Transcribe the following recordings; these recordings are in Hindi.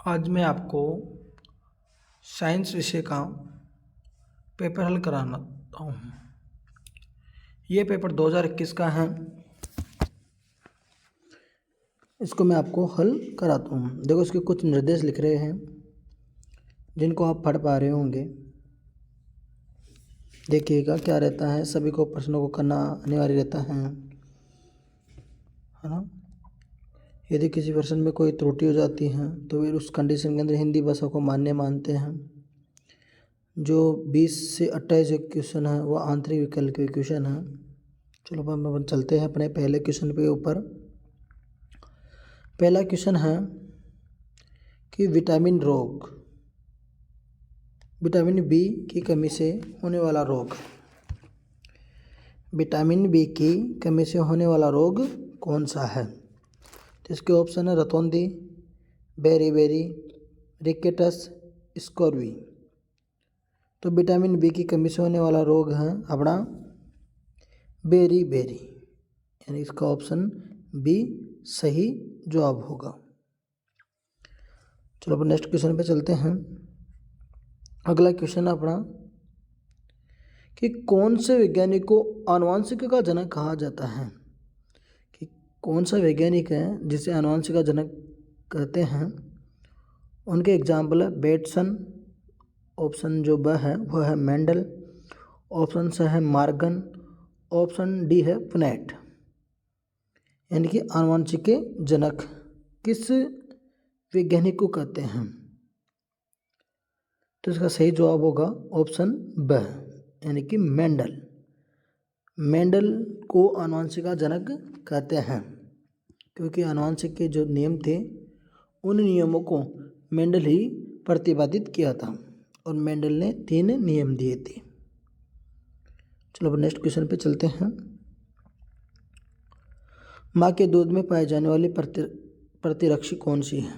आज मैं आपको साइंस विषय का पेपर हल कराना हूँ। ये पेपर 2021 का है। इसको मैं आपको हल कराता हूँ। देखो, इसके कुछ निर्देश लिख रहे हैं जिनको आप पढ़ पा रहे होंगे। देखिएगा क्या रहता है। सभी को प्रश्नों को करना अनिवार्य रहता है ना। यदि किसी प्रश्न में कोई त्रुटि हो जाती है तो फिर उस कंडीशन के अंदर हिंदी भाषा को मान्य मानते हैं। जो 20 से 28 क्वेश्चन है वो आंतरिक विकल्प के क्वेश्चन है। चलो अब हम चलते हैं अपने पहले क्वेश्चन पे ऊपर। पहला क्वेश्चन है कि विटामिन बी की कमी से होने वाला रोग। विटामिन बी की कमी से होने वाला रोग कौन सा है? तो इसके ऑप्शन है रतौंधी, बेरीबेरी, रिकेटस, स्कॉर्वी। तो विटामिन बी की कमी से होने वाला रोग है अपना बेरीबेरी, यानी इसका ऑप्शन बी सही जवाब होगा। चलो अब नेक्स्ट क्वेश्चन पे चलते हैं। अगला क्वेश्चन अपना कि कौन से वैज्ञानिक को आनुवंशिक का जनक कहा जाता है? कि कौन सा वैज्ञानिक है जिसे आनुवंशिक का जनक कहते हैं? उनके एग्जाम्पल है बेटसन, ऑप्शन जो ब है वह है मेंडल, ऑप्शन स है मार्गन, ऑप्शन डी है पुनेट। यानी कि आनुवंशिक के जनक किस वैज्ञानिक को कहते हैं? तो इसका सही जवाब होगा ऑप्शन ब, यानी कि मेंडल। मेंडल को आनुवंशिक का जनक कहते हैं क्योंकि आनुवंशिक के जो नियम थे उन नियमों को मेंडल ही प्रतिपादित किया था और मेंडल ने 3 नियम दिए थे। चलो अब नेक्स्ट क्वेश्चन पे चलते हैं। माँ के दूध में पाई जाने वाली प्रतिरक्षी कौन सी है?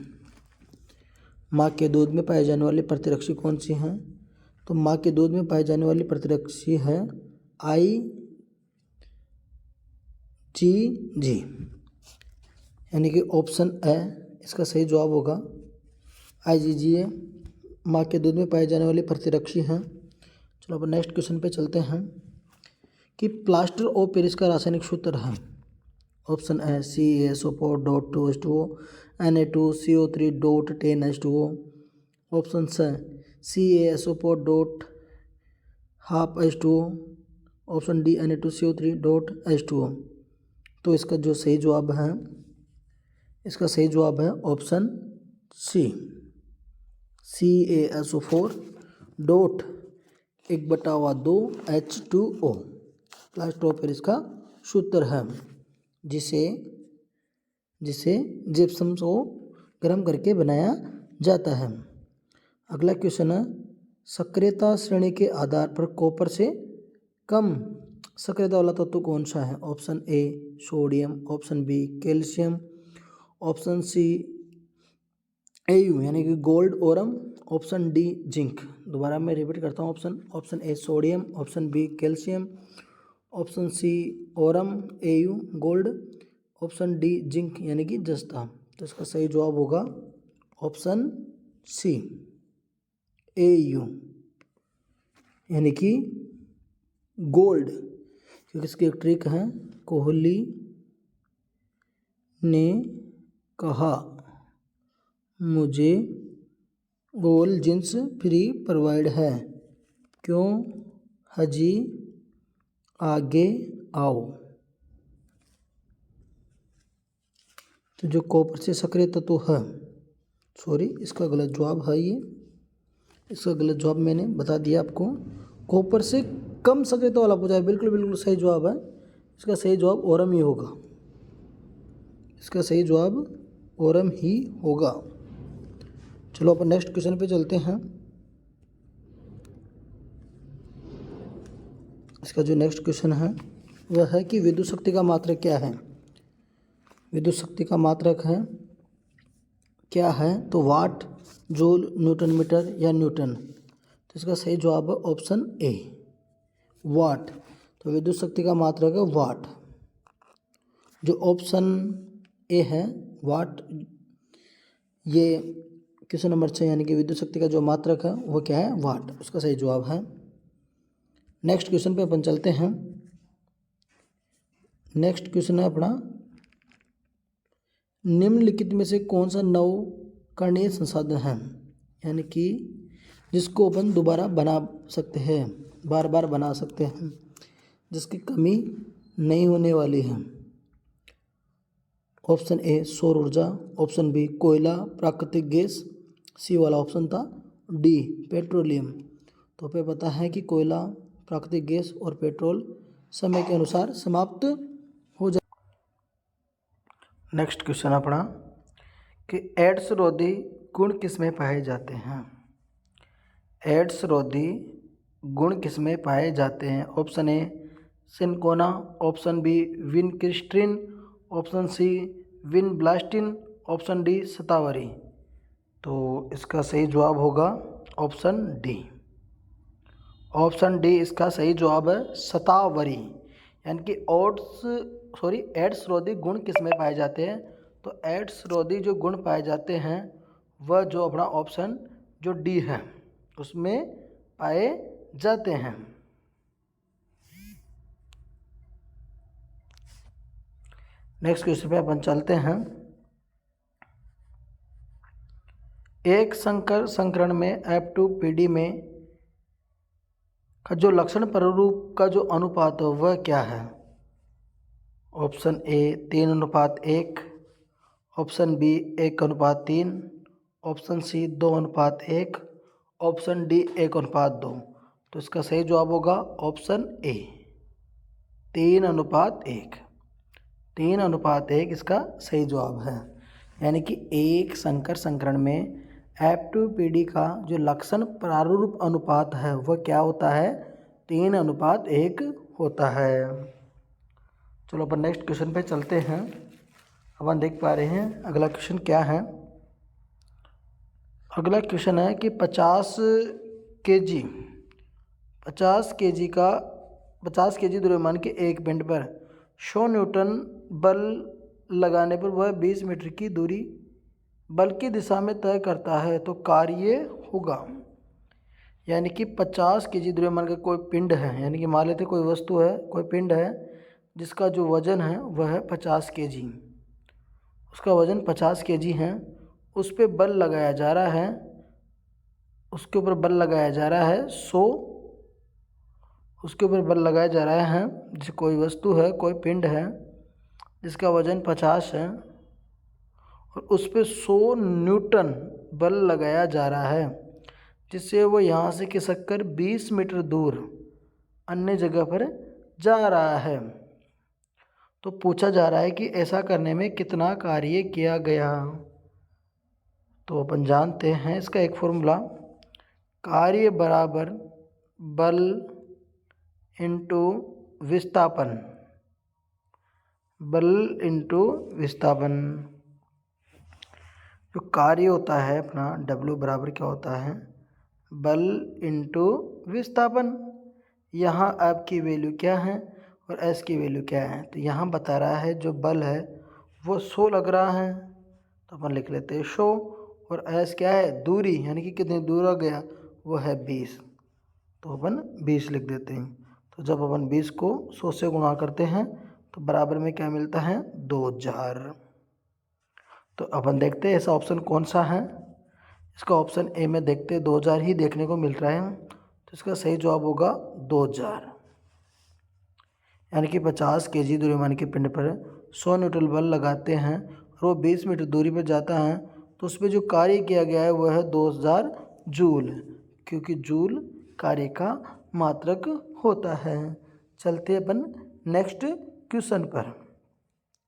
माँ के दूध में पाई जाने वाली प्रतिरक्षी कौन सी है? तो माँ के दूध में पाई जाने वाली प्रतिरक्षी है IgG, यानी कि ऑप्शन ए इसका सही जवाब होगा। IgG है माँ के दूध में पाई जाने वाली प्रतिरक्षी है। चलो अब नेक्स्ट क्वेश्चन पे चलते हैं कि प्लास्टर ऑफ पेरिस का रासायनिक सूत्र है। ऑप्शन ए CaSO4.2H2O Na2CO3.10H2O, ऑप्शन स CaSO4.12H2O, ऑप्शन डी Na2CO3.H2O। तो इसका जो सही जवाब है, इसका सही जवाब है option C CaSO4.1/2H2O। Plaster of Paris का सूत्र है जिसे जिप्सम को गर्म करके बनाया जाता है। अगला क्वेश्चन है सक्रियता श्रेणी के आधार पर कॉपर से कम सक्रियता वाला तत्व कौन सा है? Option A sodium, option B calcium, option C Au यानी कि gold aurum, option D zinc. दोबारा मैं रिपीट करता हूँ option A sodium, option B calcium, option C aurum Au gold, option D zinc यानी कि जस्ता। तो इसका सही जवाब होगा ऑप्शन सी Au यानी कि गोल्ड। क्योंकि इसकी एक ट्रिक है, कोहली ने कहा मुझे गोल्ड जींस फ्री प्रोवाइड है, क्यों हाजी आगे आओ। तो जो कॉपर से सक्रिय तत्व है, इसका गलत जवाब है ये। इसका गलत जवाब मैंने बता दिया आपको। कॉपर से कम सक्रियता वाला पूछा है, बिल्कुल सही जवाब है। इसका सही जवाब ओरम ही होगा। इसका सही जवाब ओरम ही होगा। चलो अपन नेक्स्ट क्वेश्चन पे चलते हैं। इसका जो नेक्स्ट क्वेश्चन है वह है कि विद्युत शक्ति का मात्रक क्या है? विद्युत शक्ति का मात्रक है क्या है? तो वाट, जूल, न्यूटन मीटर या न्यूटन। तो इसका सही जवाब है ऑप्शन ए वाट। तो विद्युत शक्ति का मात्रक है वाट। जो ऑप्शन ए है वाट, ये क्वेश्चन नंबर 6 यानी कि विद्युत शक्ति का जो मात्रक है वो क्या है, वाट, उसका सही जवाब है। नेक्स्ट क्वेश्चन पे अपन चलते हैं। नेक्स्ट क्वेश्चन है अपना, निम्नलिखित में से कौन सा नवकरणीय संसाधन है, यानी कि जिसको अपन दोबारा बना सकते हैं, बार बार बना सकते हैं, जिसकी कमी नहीं होने वाली है। ऑप्शन ए सौर ऊर्जा, ऑप्शन बी कोयला, प्राकृतिक गैस, सी वाला ऑप्शन था डी पेट्रोलियम। तो हमें पता है कि कोयला, प्राकृतिक गैस और पेट्रोल समय के अनुसार समाप्त हो जाए। नेक्स्ट क्वेश्चन अपना कि एड्स रोधी गुण किस में पाए जाते हैं। एड्स रोधी गुण किस में पाए जाते हैं। Option A cinchona, option B vincristine, option C vinblastine, option D shatavari. तो इसका सही जवाब होगा ऑप्शन डी। ऑप्शन डी इसका सही जवाब है, शतावरी। यानी कि एड्स रोधी गुण किस में पाए जाते हैं। तो एड्स रोधी जो गुण पाए जाते हैं वह जो अपना ऑप्शन जो डी है उसमें पाए जाते हैं। नेक्स्ट क्वेश्चन पे अपन चलते हैं। एक संकर संकरण में F2PD में का जो लक्षण प्रारूप का जो अनुपात है वह क्या है। Option A 3:1, option B 1:3, option C 2:1, option D 1:2। तो इसका सही जवाब होगा ऑप्शन ए 3:1। 3:1 इसका सही जवाब है। यानी कि एक संकर संकरण में F2PD का जो लक्षण प्रारूप अनुपात है वह क्या होता है, 3:1 होता है। चलो अपन नेक्स्ट क्वेश्चन पे चलते हैं। अपन देख पा रहे हैं अगला क्वेश्चन क्या है। अगला क्वेश्चन है कि 50 केजी द्रव्यमान के एक पिंड पर 100 न्यूटन बल लगाने पर वह 20 मीटर की दूरी बल की दिशा में तय करता है तो कार्य होगा। यानी कि 50 केजी द्रव्यमान का कोई पिंड है, यानी कि मान लेते कोई वस्तु है, कोई पिंड है जिसका जो वजन है वह है 50 केजी, उसका वजन 50 केजी है, उस पर बल लगाया जा रहा है, उसके ऊपर बल लगाया जा रहा है 100, उसके ऊपर बल लगाया जा रहा है। जैसे कोई वस्तु है, कोई पिंड है जिसका वजन 50 है और उस पर 100 न्यूटन बल लगाया जा रहा है, जिससे वो यहाँ से खिसक कर 20 मीटर दूर अन्य जगह पर जा रहा है। तो पूछा जा रहा है कि ऐसा करने में कितना कार्य किया गया। तो अपन जानते हैं इसका एक फॉर्मूला, कार्य बराबर बल इंटू विस्थापन, बल इंटू विस्थापन। जो कार्य होता है अपना W बराबर क्या होता है, बल इंटू विस्थापन। यहाँ आपकी वैल्यू क्या है और S की वैल्यू क्या है। तो यहाँ बता रहा है जो बल है वो 100 लग रहा है, तो अपन लिख लेते हैं 100, और S क्या है, दूरी, यानी कि कितनी दूर हो गया, वो है 20, तो अपन 20 लिख देते हैं। तो जब अपन 20 को 100 से गुणा करते हैं तो बराबर में क्या मिलता है, 2000। तो अपन देखते हैं ऐसा ऑप्शन कौन सा है। इसका ऑप्शन ए में देखते 2000 ही देखने को मिल रहा है, तो इसका सही जवाब होगा 2000। यानी कि 50 केजी द्रव्यमान के पिंड पर 100 न्यूटन बल लगाते हैं और वो 20 मीटर दूरी पर जाता है, तो उस पर जो कार्य किया गया है वह है 2000 जूल, क्योंकि जूल कार्य का मात्रक होता है। चलते अपन नेक्स्ट क्वेश्चन पर,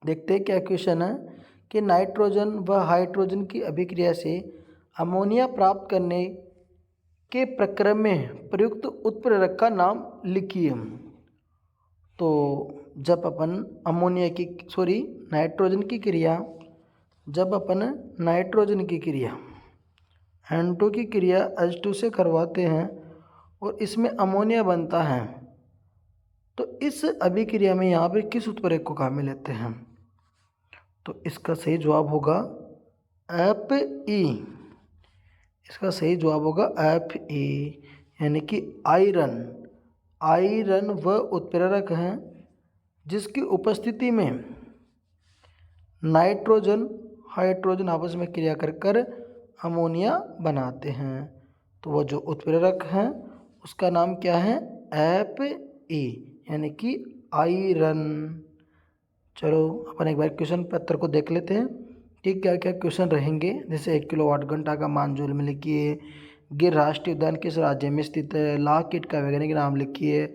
देखते हैं क्या क्वेश्चन है कि नाइट्रोजन व हाइड्रोजन की अभिक्रिया से अमोनिया प्राप्त करने के प्रक्रम में प्रयुक्त उत्प्रेरक का नाम लिखिए। तो जब अपन नाइट्रोजन की क्रिया, जब अपन नाइट्रोजन की क्रिया N2 की क्रिया H2 से करवाते हैं और इसमें अमोनिया बनता है, तो इस अभिक्रिया में यहाँ पर किस उत्प्रेरक को काम में लेते हैं। तो इसका सही जवाब होगा Fe, इसका सही जवाब होगा Fe, यानी कि आयरन। आयरन वह उत्प्रेरक है जिसकी उपस्थिति में नाइट्रोजन हाइड्रोजन आपस में क्रिया कर कर अमोनिया बनाते हैं। तो वो जो उत्प्रेरक है उसका नाम क्या है? Fe, यानी कि आयरन। चलो अपन एक बार क्वेश्चन पत्र को देख लेते हैं कि क्या क्या क्वेश्चन रहेंगे। जैसे 1 किलोवाट घंटा का मान जूल में लिखिए, गिर राष्ट्रीय उद्यान किस राज्य में स्थित है, लाह कीट का वैज्ञानिक नाम लिखिए,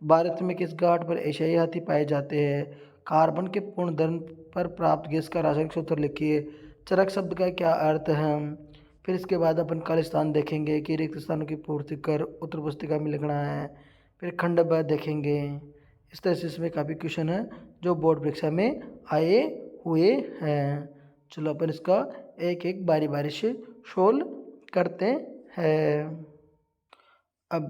भारत में किस घाट पर एशियाई हाथी पाए जाते हैं, कार्बन के पूर्ण दहन पर प्राप्त गैस का रासायनिक सूत्र लिखिए, चरक शब्द का क्या अर्थ है। फिर इसके बाद अपन खालिस्तान देखेंगे कि रिक्त स्थानों की पूर्ति कर उत्तर पुस्तिका में लिखना है। फिर खंड ब देखेंगे। इस तरह से इसमें काफ़ी क्वेश्चन है जो बोर्ड परीक्षा में आए हुए हैं। चलो अपन इसका एक एक बारी बारी से सोल्व करते हैं। अब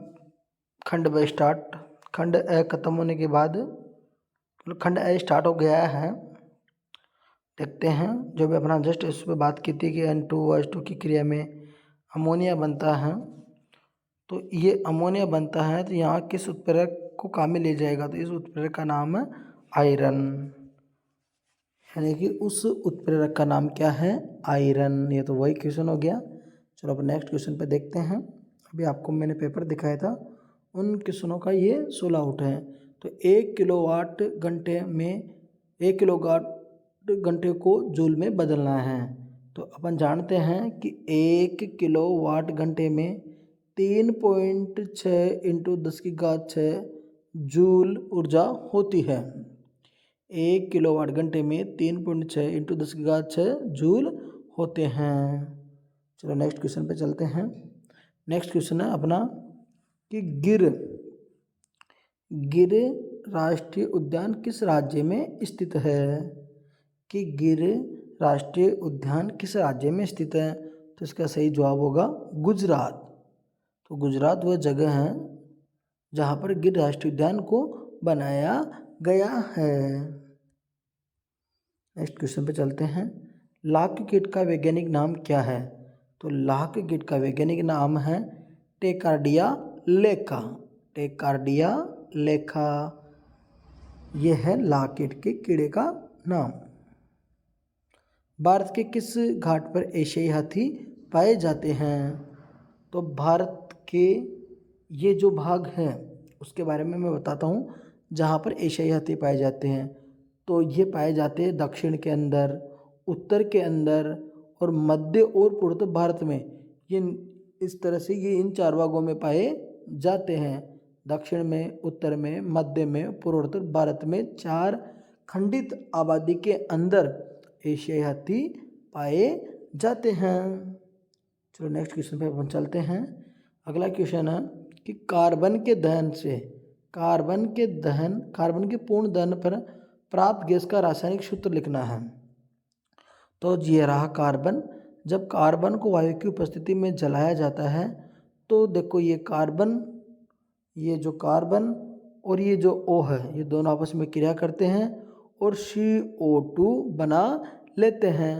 खंड ब स्टार्ट। खंड ए खत्म होने के बाद खंड ए स्टार्ट हो गया है। देखते हैं जो भी अपना जस्ट इस पर बात की थी कि N2O2 की क्रिया में अमोनिया बनता है। तो ये अमोनिया बनता है तो यहाँ किस उत्प्रेरक को काम में ले जाएगा? तो इस उत्प्रेरक का नाम है आयरन, यानी कि उस उत्प्रेरक का नाम क्या है? आयरन। ये तो वही क्वेश्चन हो गया। चलो अब नेक्स्ट क्वेश्चन पे देखते हैं। अभी आपको मैंने पेपर दिखाया था, उन क्वेश्चनों का ये 16 आउट है। तो 1 किलोवाट घंटे में 1 किलोवाट घंटे को जूल में बदलना है। तो अपन जानते हैं कि 1 किलोवाट घंटे में 3.6 इंटू 10⁻6 जूल ऊर्जा होती है। 1 किलोवाट घंटे में 3.6 इंटू 10⁻6 जूल होते हैं। चलो नेक्स्ट क्वेश्चन पे चलते हैं। नेक्स्ट क्वेश्चन है अपना कि गिर राष्ट्रीय उद्यान किस राज्य में स्थित है? कि गिर राष्ट्रीय उद्यान किस राज्य में स्थित है? तो इसका सही जवाब होगा गुजरात। तो गुजरात वह जगह है जहाँ पर गिर राष्ट्रीय उद्यान को बनाया गया है। नेक्स्ट क्वेश्चन पे चलते हैं। लाख कीट का वैज्ञानिक नाम क्या है? तो लाख कीट का वैज्ञानिक नाम है टेकार्डिया लेखा। टेकार्डिया लेखा, यह है लाख कीट के कीड़े का नाम। भारत के किस घाट पर एशियाई हाथी पाए जाते हैं? तो भारत के ये जो भाग है उसके बारे में मैं बताता हूँ जहाँ पर एशियाई हाथी पाए जाते हैं। तो ये पाए जाते हैं दक्षिण के अंदर, उत्तर के अंदर और मध्य और पूर्व भारत में। ये इस तरह से ये इन 4 भागों में पाए जाते हैं। दक्षिण में, उत्तर में, मध्य में, पूर्वोत्तर भारत में 4 खंडित आबादी के अंदर एशियाई हाथी पाए जाते हैं। चलो नेक्स्ट क्वेश्चन पे अपन चलते हैं। अगला क्वेश्चन है कि कार्बन के पूर्ण दहन पर प्राप्त गैस का रासायनिक सूत्र लिखना है। तो ये रहा कार्बन। जब कार्बन को वायु की उपस्थिति में जलाया जाता है तो देखो ये जो कार्बन और ये जो O है ये दोनों आपस में क्रिया करते हैं और CO2 बना लेते हैं।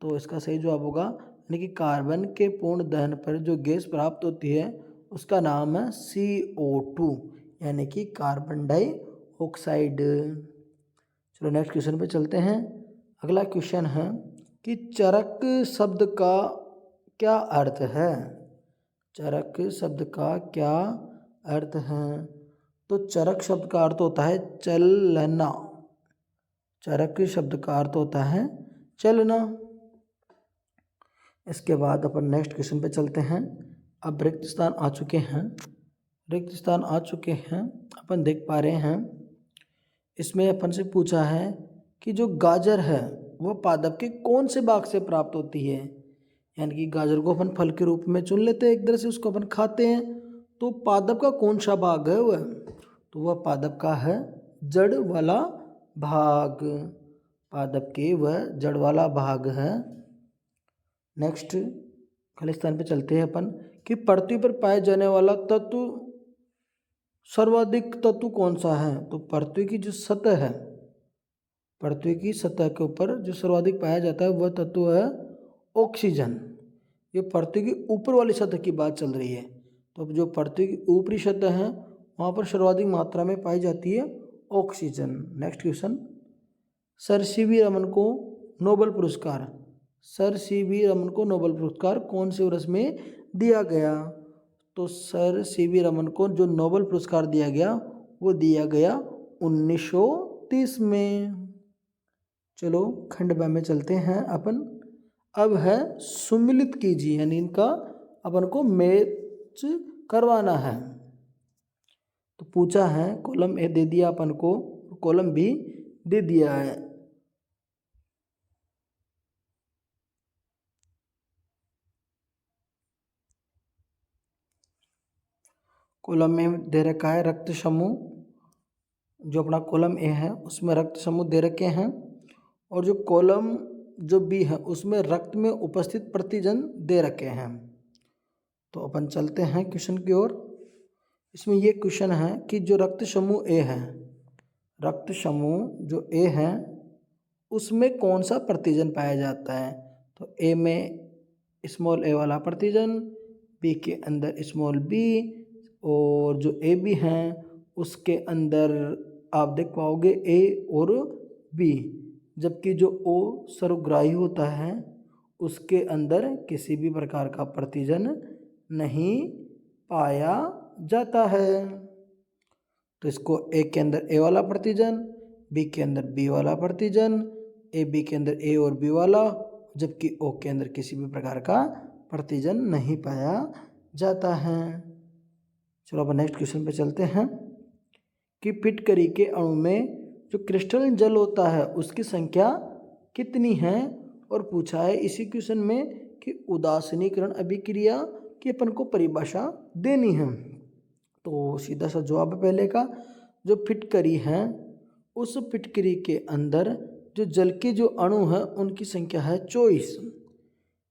तो इसका सही जवाब होगा, यानी कि कार्बन के पूर्ण दहन पर जो गैस प्राप्त होती है उसका नाम है CO2, यानी कि कार्बन डाइऑक्साइड। चलो नेक्स्ट क्वेश्चन पे चलते हैं। अगला क्वेश्चन है कि चरक शब्द का क्या अर्थ है? चरक शब्द का क्या अर्थ है? तो चरक शब्द का अर्थ होता है चलना। चरक शब्द का अर्थ होता है चलना। इसके बाद अपन नेक्स्ट क्वेश्चन पे चलते हैं। अब रिक्त स्थान आ चुके हैं। अपन देख पा रहे हैं इसमें अपन से पूछा है कि जो गाजर है वो पादप के कौन से भाग से प्राप्त होती है? यानी कि गाजर को अपन फल के रूप में चुन लेते हैं, एक तरह से उसको अपन खाते हैं। तो पादप का कौन सा भाग है वह? तो वह पादप का है जड़ वाला भाग। पादप के वह जड़ वाला भाग है। नेक्स्ट खालिस्तान पे चलते हैं अपन कि पृथ्वी पर पाए जाने वाला सर्वाधिक तत्व कौन सा है? तो पृथ्वी की जो सतह है, पृथ्वी की सतह के ऊपर जो सर्वाधिक पाया जाता है वह तत्व है ऑक्सीजन। ये पृथ्वी की ऊपर वाली सतह की बात चल रही है। तो अब जो पृथ्वी की ऊपरी सतह है वहाँ पर सर्वाधिक मात्रा में पाई जाती है oxygen. Next question, sir C V Raman को नोबेल पुरस्कार, सर सी वी रमन को नोबेल पुरस्कार कौन से वर्ष में दिया गया? तो सर सी वी रमन को जो नोबेल पुरस्कार दिया गया वो दिया गया 1930 में। चलो खंड ब में चलते हैं अपन। अब है सुमिलित कीजिए, यानी इनका अपन को मैच करवाना है। तो पूछा है, कॉलम ए दे दिया अपन को, कॉलम बी दे दिया है। कॉलम में दे रखा है रक्त समूह, जो अपना कॉलम ए है उसमें रक्त समूह दे रखे हैं, और जो कॉलम जो बी है उसमें रक्त में उपस्थित प्रतिजन दे रखे हैं। तो अपन चलते हैं क्वेश्चन की ओर। इसमें ये क्वेश्चन है कि जो रक्त समूह ए है, रक्त समूह जो ए है उसमें कौन सा प्रतिजन पाया जाता है? तो ए में स्मॉल ए वाला प्रतिजन, बी के अंदर स्मॉल बी, और जो ए बी हैं उसके अंदर आप देख पाओगे ए और बी, जबकि जो ओ सर्वग्राही होता है उसके अंदर किसी भी प्रकार का प्रतिजन नहीं पाया जाता है। तो इसको ए के अंदर ए वाला प्रतिजन, बी के अंदर बी वाला प्रतिजन, ए बी के अंदर ए और बी वाला, जबकि ओ के अंदर किसी भी प्रकार का प्रतिजन नहीं पाया जाता है। चलो अब नेक्स्ट क्वेश्चन पे चलते हैं कि फिटकरी के अणु में जो क्रिस्टल जल होता है उसकी संख्या कितनी है? और पूछा है इसी क्वेश्चन में कि उदासीनीकरण अभिक्रिया की अपन को परिभाषा देनी है। तो सीधा सा जवाब है पहले का, जो फिटकरी है उस फिटकरी के अंदर जो जल के जो अणु हैं उनकी संख्या है 24।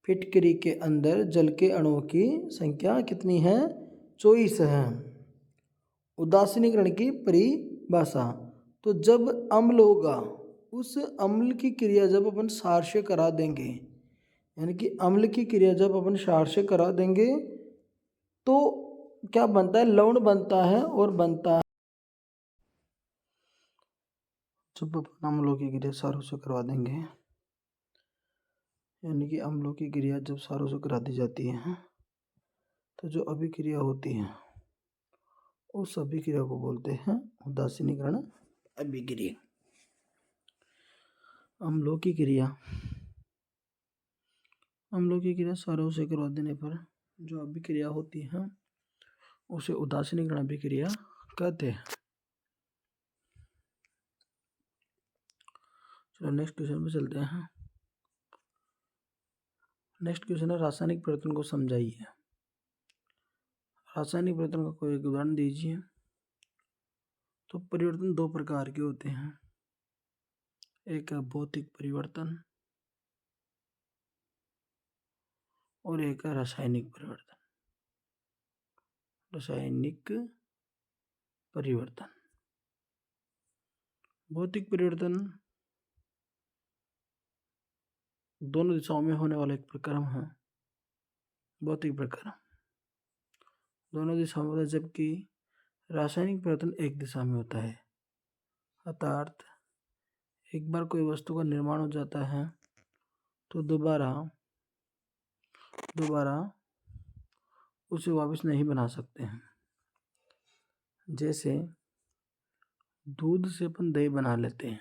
फिटकरी के अंदर जल के अणुओं की संख्या कितनी है? 24 है। उदासीनीकरण की परिभाषा, तो जब अम्ल होगा उस अम्ल की क्रिया जब अपन क्षार से करा देंगे, यानी कि अम्ल की क्रिया जब अपन क्षार से करा देंगे तो क्या बनता है? लवण बनता है। और बनता है जब अपन अम्लों की क्रिया क्षारों से करवा देंगे, यानी कि अम्लों की क्रिया जब क्षारों से करा दी जाती है तो जो अभिक्रिया होती है उस अभिक्रिया को बोलते हैं उदासीनीकरण अभिक्रिया। अम्लों की क्रिया क्षारों से करवा देने पर जो अभिक्रिया होती है उसे उदासीनीकरण अभिक्रिया कहते हैं। चलो नेक्स्ट क्वेश्चन पे चलते हैं। नेक्स्ट क्वेश्चन है रासायनिक परिवर्तन को समझाइए। रासायनिक परिवर्तन का कोई एक उदाहरण दीजिए। तो परिवर्तन दो प्रकार के होते हैं, एक है भौतिक परिवर्तन और एक है रासायनिक परिवर्तन। रासायनिक परिवर्तन, भौतिक परिवर्तन दोनों दिशाओं में होने वाला एक प्रक्रम है। भौतिक प्रक्रम दोनों दिशाओं में होता है, जबकि रासायनिक परिवर्तन एक दिशा में होता है। अर्थात एक बार कोई वस्तु का निर्माण हो जाता है तो दोबारा उसे वापस नहीं बना सकते हैं। जैसे दूध से अपन दही बना लेते हैं,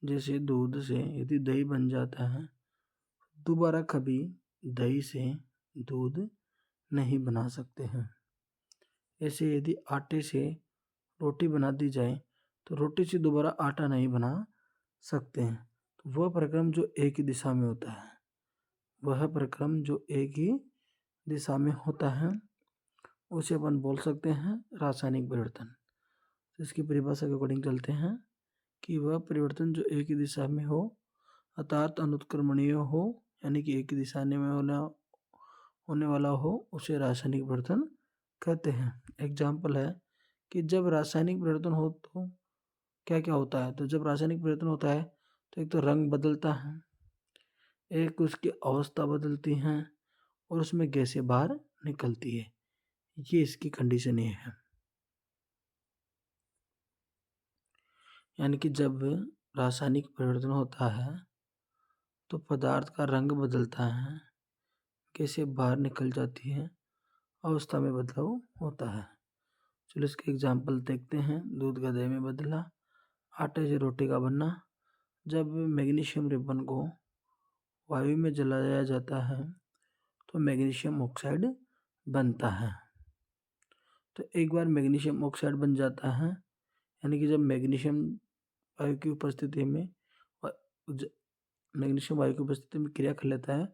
जैसे दूध से यदि दही बन जाता है दोबारा कभी दही से दूध नहीं बना सकते हैं। ऐसे यदि आटे से रोटी बना दी जाए तो रोटी से दोबारा आटा नहीं बना सकते हैं। तो वह प्रक्रम जो एक ही दिशा में होता है, वह प्रक्रम जो एक ही दिशा में होता है उसे अपन बोल सकते हैं रासायनिक परिवर्तन। तो इसकी परिभाषा के अकॉर्डिंग चलते हैं कि वह परिवर्तन जो एक ही दिशा में हो अर्थात अनुत्क्रमणीय हो, यानी कि एक ही दिशा में होने वाला हो, उसे रासायनिक परिवर्तन कहते हैं। एग्जाम्पल है कि जब रासायनिक परिवर्तन हो तो क्या क्या होता है? तो जब रासायनिक परिवर्तन होता है तो एक तो रंग बदलता है, एक उसकी अवस्था बदलती हैं, और उसमें गैसें बाहर निकलती है। ये इसकी कंडीशन ये है। यानी कि जब रासायनिक परिवर्तन होता है तो पदार्थ का रंग बदलता है, गैसें बाहर निकल जाती है, अवस्था में बदलाव होता है। चलो इसके एग्जाम्पल देखते हैं। दूध का दही में बदला, आटे से रोटी का बनना। जब मैग्नीशियम रिबन को वायु में जलाया जाता है तो मैग्नीशियम ऑक्साइड बनता है। तो एक बार मैग्नीशियम ऑक्साइड बन जाता है, यानी कि जब मैग्नीशियम वायु की उपस्थिति में मैग्नीशियम वायु की उपस्थिति में क्रिया कर लेता है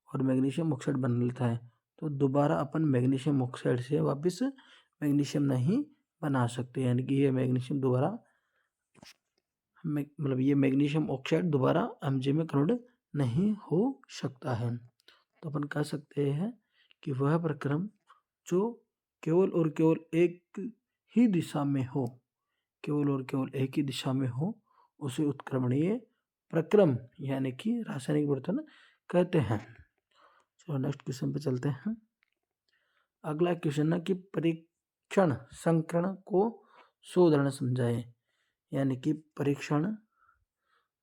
और मैग्नीशियम ऑक्साइड बन लेता है, तो दोबारा अपन मैग्नीशियम ऑक्साइड से वापस मैग्नीशियम नहीं बना सकते। यानी कि ये मैग्नीशियम दोबारा मतलब ये मैग्नीशियम ऑक्साइड दोबारा Mg में कन्वर्ट नहीं हो सकता है। तो अपन कह सकते हैं कि वह प्रक्रम जो केवल और केवल एक ही दिशा में हो, केवल और केवल एक ही दिशा में हो, उसे उत्क्रमणीय प्रक्रम यानी कि रासायनिक परिवर्तन कहते हैं। चलो नेक्स्ट क्वेश्चन पे चलते हैं। अगला क्वेश्चन है कि परीक्षण संकरण को उदाहरण समझाएं। यानी कि परीक्षण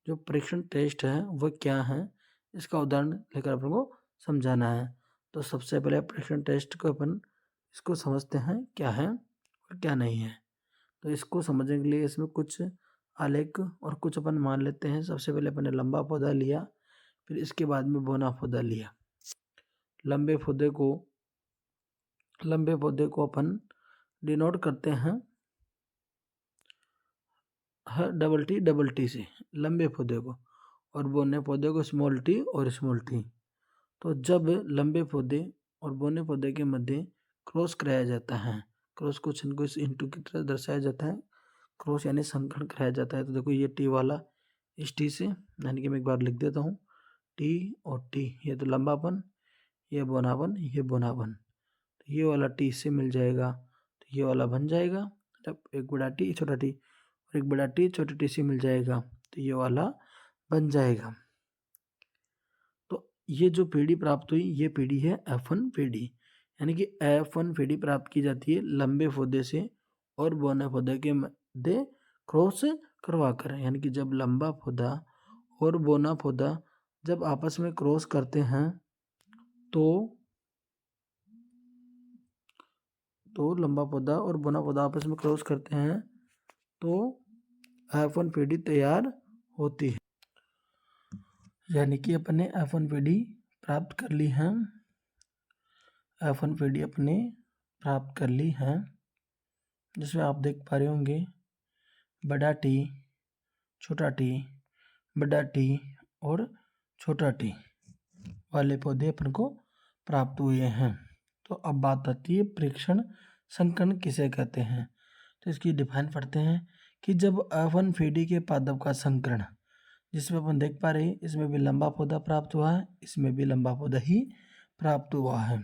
जो परीक्षण टेस्ट है वह क्या है, इसका उदाहरण लेकर अपन को समझाना है। तो सबसे पहले परीक्षण टेस्ट को अपन इसको समझते हैं क्या है और क्या नहीं है। तो इसको समझने के लिए इसमें कुछ आलेख और कुछ अपन मान लेते हैं। सबसे पहले अपन ने लंबा पौधा लिया, फिर इसके बाद में बौना पौधा लिया। लंबे पौधे को अपन डिनोट करते हैं डबल टी से, लंबे पौधे को, और बौने पौधे को स्मॉल टी और स्मॉल टी। तो जब लंबे पौधे और बौने पौधे के मध्य क्रॉस कराया जाता है, क्रॉस को कुछ इंटू की तरह दर्शाया जाता है, क्रॉस यानी संकरण कराया जाता है। तो देखो ये टी वाला इस टी से, यानी कि मैं एक बार लिख देता हूँ, टी और टी, ये तो लंबापन, ये बौनापन, ये बौनापन। तो ये वाला टी से मिल जाएगा, तो ये वाला बन जाएगा। मतलब एक बड़ा टी छोटा टी और एक बड़ा टी छोटे टी से मिल जाएगा, तो ये वाला बन जाएगा। तो ये जो पीढ़ी प्राप्त हुई ये पीढ़ी है F1 पीढ़ी। यानी कि F1 पीढ़ी प्राप्त की जाती है लंबे पौधे से और बौने पौधे के मध्य क्रॉस करवा कर। यानी कि जब लंबा पौधा और बौना पौधा जब आपस में क्रॉस करते हैं तो लंबा पौधा और बौना पौधा आपस में क्रॉस करते हैं तो F1 पीढ़ी तैयार होती है। यानी कि अपने F1 पीढ़ी प्राप्त कर ली है, F1 पीढ़ी अपने प्राप्त कर ली है, जिसमें आप देख पा रहे होंगे बड़ा टी, छोटा टी, बड़ा टी और छोटा टी वाले पौधे अपन को प्राप्त हुए हैं। तो अब बात आती है परीक्षण संकरण किसे कहते हैं। तो इसकी डिफाइन पढ़ते हैं कि जब F1 पीढ़ी के पादप का संकरण, जिसमें अपन देख पा रहे हैं इसमें भी लंबा पौधा प्राप्त हुआ है, इसमें भी लंबा पौधा ही प्राप्त हुआ है।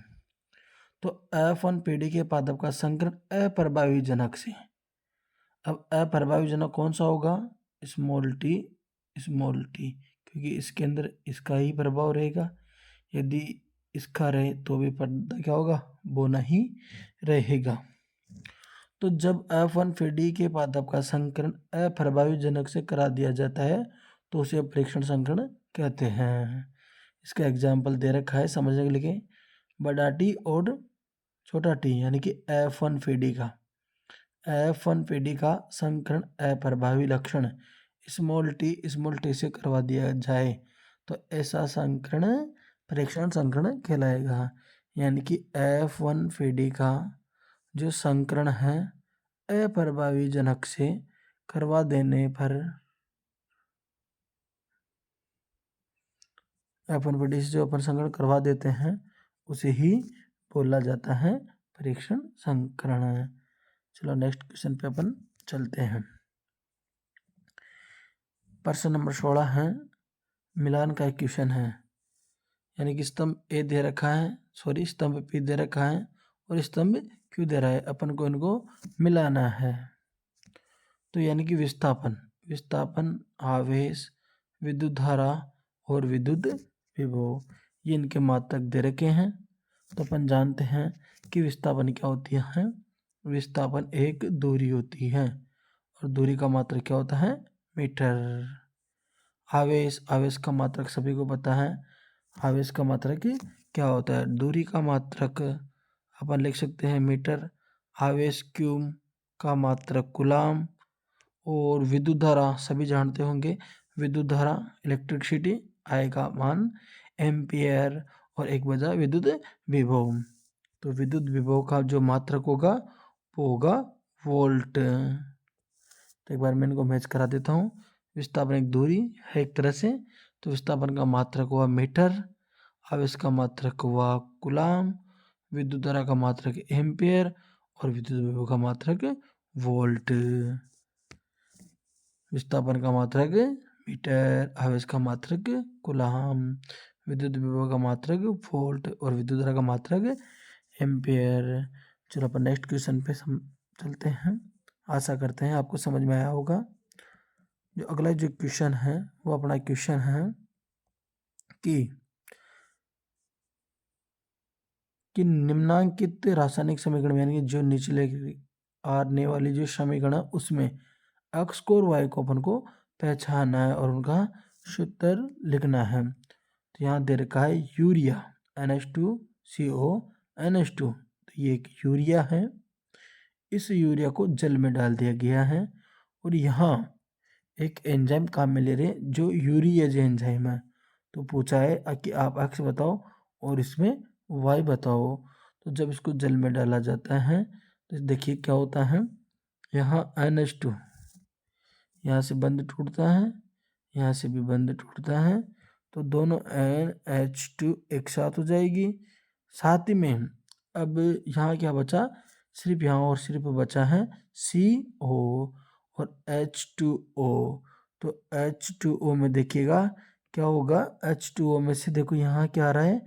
तो F1 पीढ़ी के पादप का संकरण अप्रभावी जनक से। अब अप्रभावी जनक कौन सा होगा, स्मॉल टी, क्योंकि इसके अंदर इसका ही प्रभाव रहेगा। यदि इसका रहे तो भी पर्दा क्या होगा, बोना ही रहेगा। तो जब F1 पीढ़ी के पादप का संकरण अप्रभावी जनक से करा दिया जाता है तो उसे परीक्षण संकरण कहते हैं। इसका एग्जाम्पल दे रखा है समझने के लिए, बड़ा टी और छोटा टी, यानी कि F1 पीढ़ी का संकरण अप्रभावी लक्षण स्मॉल टी से करवा दिया जाए तो ऐसा संकरण परीक्षण संकरण कहलाएगा। यानी कि F1 पीढ़ी का जो संकरण है अप्रभावी जनक से करवा देने पर, F1 पीढ़ी से जो अपन संकरण करवा देते हैं उसे ही बोला जाता है परीक्षण संकरण। चलो नेक्स्ट क्वेश्चन पे अपन चलते हैं। प्रश्न नंबर 16 है, मिलान का एक क्वेश्चन है। यानी कि स्तंभ ए दे रखा है, स्तंभ पी दे रखा है और स्तंभ क्यू दे रहा है, अपन को इनको मिलाना है। तो यानी कि विस्थापन, आवेश, विद्युत धारा और विद्युत विभव, ये इनके मात्रक दे रखे हैं। तो अपन जानते हैं कि विस्थापन क्या होती है। विस्थापन एक दूरी होती है और दूरी का मात्रक क्या होता है, मीटर। आवेश, आवेश का मात्रक सभी को पता है। आवेश का मात्रक क्या होता है, दूरी का मात्रक अपन लिख सकते हैं मीटर। आवेश क्यूब का मात्रक कूलाम। और विद्युत धारा सभी जानते होंगे, विद्युत धारा इलेक्ट्रिसिटी, आई का मान एम्पियर और एक बजा विद्युत विभव। तो विद्युत विभव का जो मात्रक होगा वो होगा वोल्ट। तो एक बार मैं इनको मैच करा देता हूँ। विस्थापन एक दूरी है एक तरह से, तो विस्थापन का मात्रक हुआ मीटर, आवेश का मात्रक हुआ कूलाम, विद्युत धारा का मात्रक एम्पियर और विद्युत विभव का मात्रक वोल्ट। विस्थापन का मात्रक मीटर, आवेश का मात्रक कूलाम, विद्युत विभव का मात्रक वोल्ट और विद्युत धारा का मात्रक एम्पियर। चलो अपन नेक्स्ट क्वेश्चन पे चलते हैं। आशा करते हैं आपको समझ में आया होगा। जो अगला जो क्वेश्चन है वो अपना क्वेश्चन है कि निम्नांकित रासायनिक समीकरण यानी कि जो निचले आने वाली जो समीकरण है उसमें एक्स को और वाई को अपन को पहचानना है और उनका सूत्र लिखना है। तो यहाँ दे रखा है यूरिया NH2CO NH2। तो ये एक यूरिया है, इस यूरिया को जल में डाल दिया गया है और यहाँ एक एंजाइम काम में ले रहे हैं जो यूरियाज एंजाइम है। तो पूछा है कि आप एक्स बताओ और इसमें वाई बताओ। तो जब इसको जल में डाला जाता है तो देखिए क्या होता है, यहाँ NH2 यहाँ से बंद टूटता है, यहाँ से भी बंद टूटता है, तो दोनों NH2 एक साथ हो जाएगी। साथ ही में अब यहाँ क्या बचा, सिर्फ यहाँ और सिर्फ बचा है CO और H2O। तो H2O में देखिएगा क्या होगा, H2O में से देखो यहाँ क्या आ रहा है,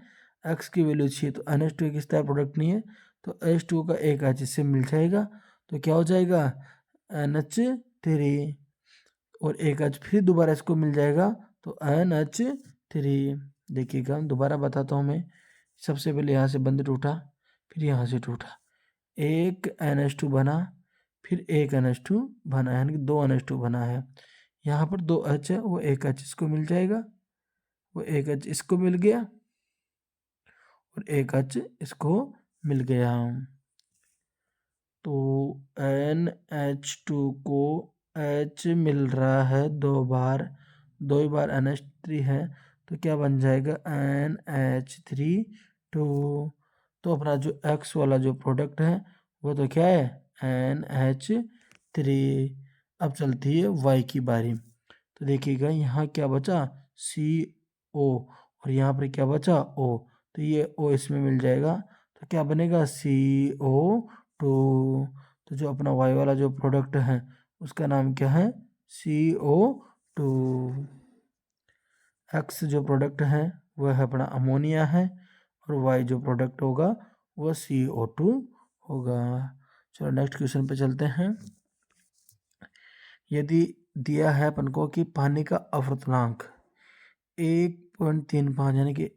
X की वैल्यू चाहिए तो NH2 एक इस तरह प्रोडक्ट नहीं है तो H2O का एक H इससे मिल जाएगा। तो क्या हो जाएगा NH3 और एक H फिर दोबारा इसको मिल जाएगा तो NH3। देखिएगा दोबारा बताता हूँ मैं। सबसे पहले यहाँ से बंद टूटा, फिर यहाँ से टूटा, एक NH2 बना, फिर एक NH2 बना, यानी कि दो NH2 बना है। यहाँ पर दो H है, वो एक H इसको मिल जाएगा, वो एक H इसको मिल गया और एक H इसको मिल गया। तो NH2 को H मिल रहा है दो बार, दो ही बार NH3 है तो क्या बन जाएगा NH3 2। तो अपना जो X वाला जो प्रोडक्ट है वो तो क्या है NH3। अब चलती है Y की बारी। तो देखिएगा यहाँ क्या बचा CO और यहाँ पर क्या बचा O। तो ये O इसमें मिल जाएगा तो क्या बनेगा CO2। तो जो अपना Y वाला जो प्रोडक्ट है उसका नाम क्या है CO2। X जो प्रोडक्ट है वह है अपना अमोनिया है और Y जो प्रोडक्ट होगा वह CO2 होगा। चलो नेक्स्ट क्वेश्चन पे चलते हैं। यदि दिया है अपन को कि पानी का अपवर्तनांक 1.35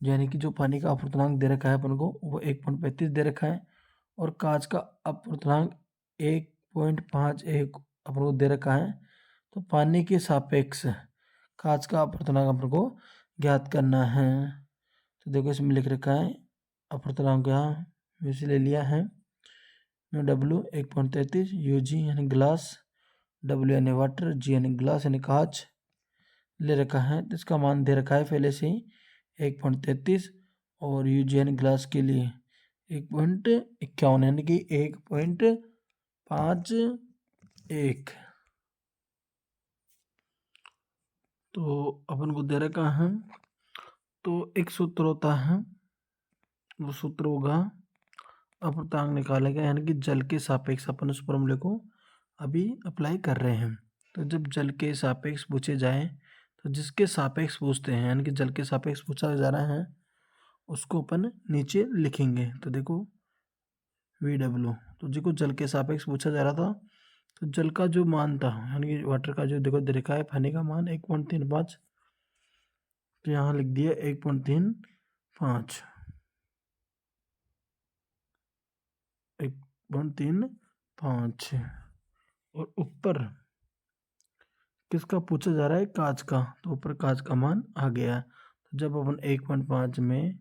यानी कि जो पानी का अपवर्तनांक दे रखा है अपन को वो 1.35 दे रखा है और कांच का अपवर्तनांक 1.51 अपन को दे रखा है। तो पानी के सापेक्ष कांच का अपवर्तनांक अपन को ज्ञात करना है। तो देखो इसमें लिख रखा है अपवर्तनांक, यहाँ वैसे ले लिया है W 1.33, UG यानी ग्लास, W यानी वाटर, G यानी ग्लास यानी कांच ले रखा है। तो इसका मान दे रखा है पहले से ही 1.33 और UG यानी ग्लास के लिए 1.51 यानी कि 1.51। तो अपन को दे रखा है, तो एक सूत्र होता है, वो सूत्र होगा अपवर्तनांक निकालेगा यानी कि जल के सापेक्ष। अपन उस फॉर्मूले को अभी अप्लाई कर रहे हैं। तो जब जल के सापेक्ष पूछे जाए तो जिसके सापेक्ष पूछते हैं यानी कि जल के सापेक्ष पूछा जा रहा है उसको अपन नीचे लिखेंगे। तो देखो VW, तो जिसको जल के सापेक्ष पूछा जा रहा था तो जल का जो मान था यानी कि वाटर का जो देखो दे रखा है पानी का मान 1.35, तो यहाँ लिख दिया 1.35 5 1.35 और ऊपर किसका पूछा जा रहा है? कांच का, तो ऊपर कांच का मान आ गया। तो जब अपन 1.5 में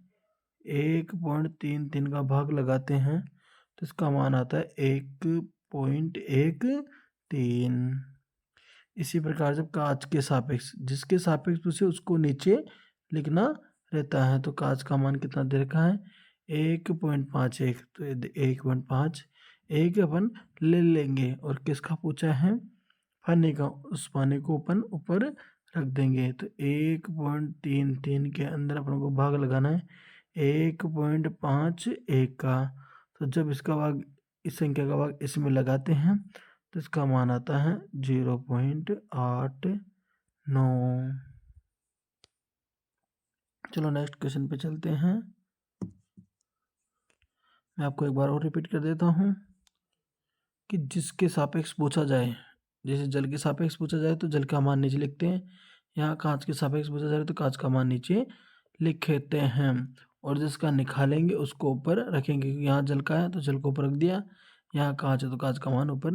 1.33 का भाग लगाते हैं तो इसका मान आता है 1.13। इसी प्रकार जब कांच के सापेक्ष, जिसके सापेक्ष पूछे उसको नीचे लिखना रहता है। तो कांच का मान कितना दे रखा है? 1.51। तो 1.5 एक अपन ले लेंगे और किसका पूछा है? पानी का। उस पानी को अपन ऊपर रख देंगे। तो 1.33 के अंदर अपन को भाग लगाना है 1.51 का। तो जब इसका भाग, इस संख्या का भाग इसमें लगाते हैं तो इसका मान आता है 0.89। चलो नेक्स्ट क्वेश्चन पे चलते हैं। मैं आपको एक बार और रिपीट कर देता हूँ कि जिसके सापेक्ष पूछा जाए, जैसे जल के सापेक्ष पूछा जाए तो जल का मान नीचे लिखते हैं। यहाँ कांच के सापेक्ष पूछा जाए तो कांच का मान नीचे लिखते हैं और जिसका निकालेंगे उसको ऊपर रखेंगे। यहाँ जल का है तो जल को ऊपर रख दिया, यहाँ कांच है तो कांच का मान ऊपर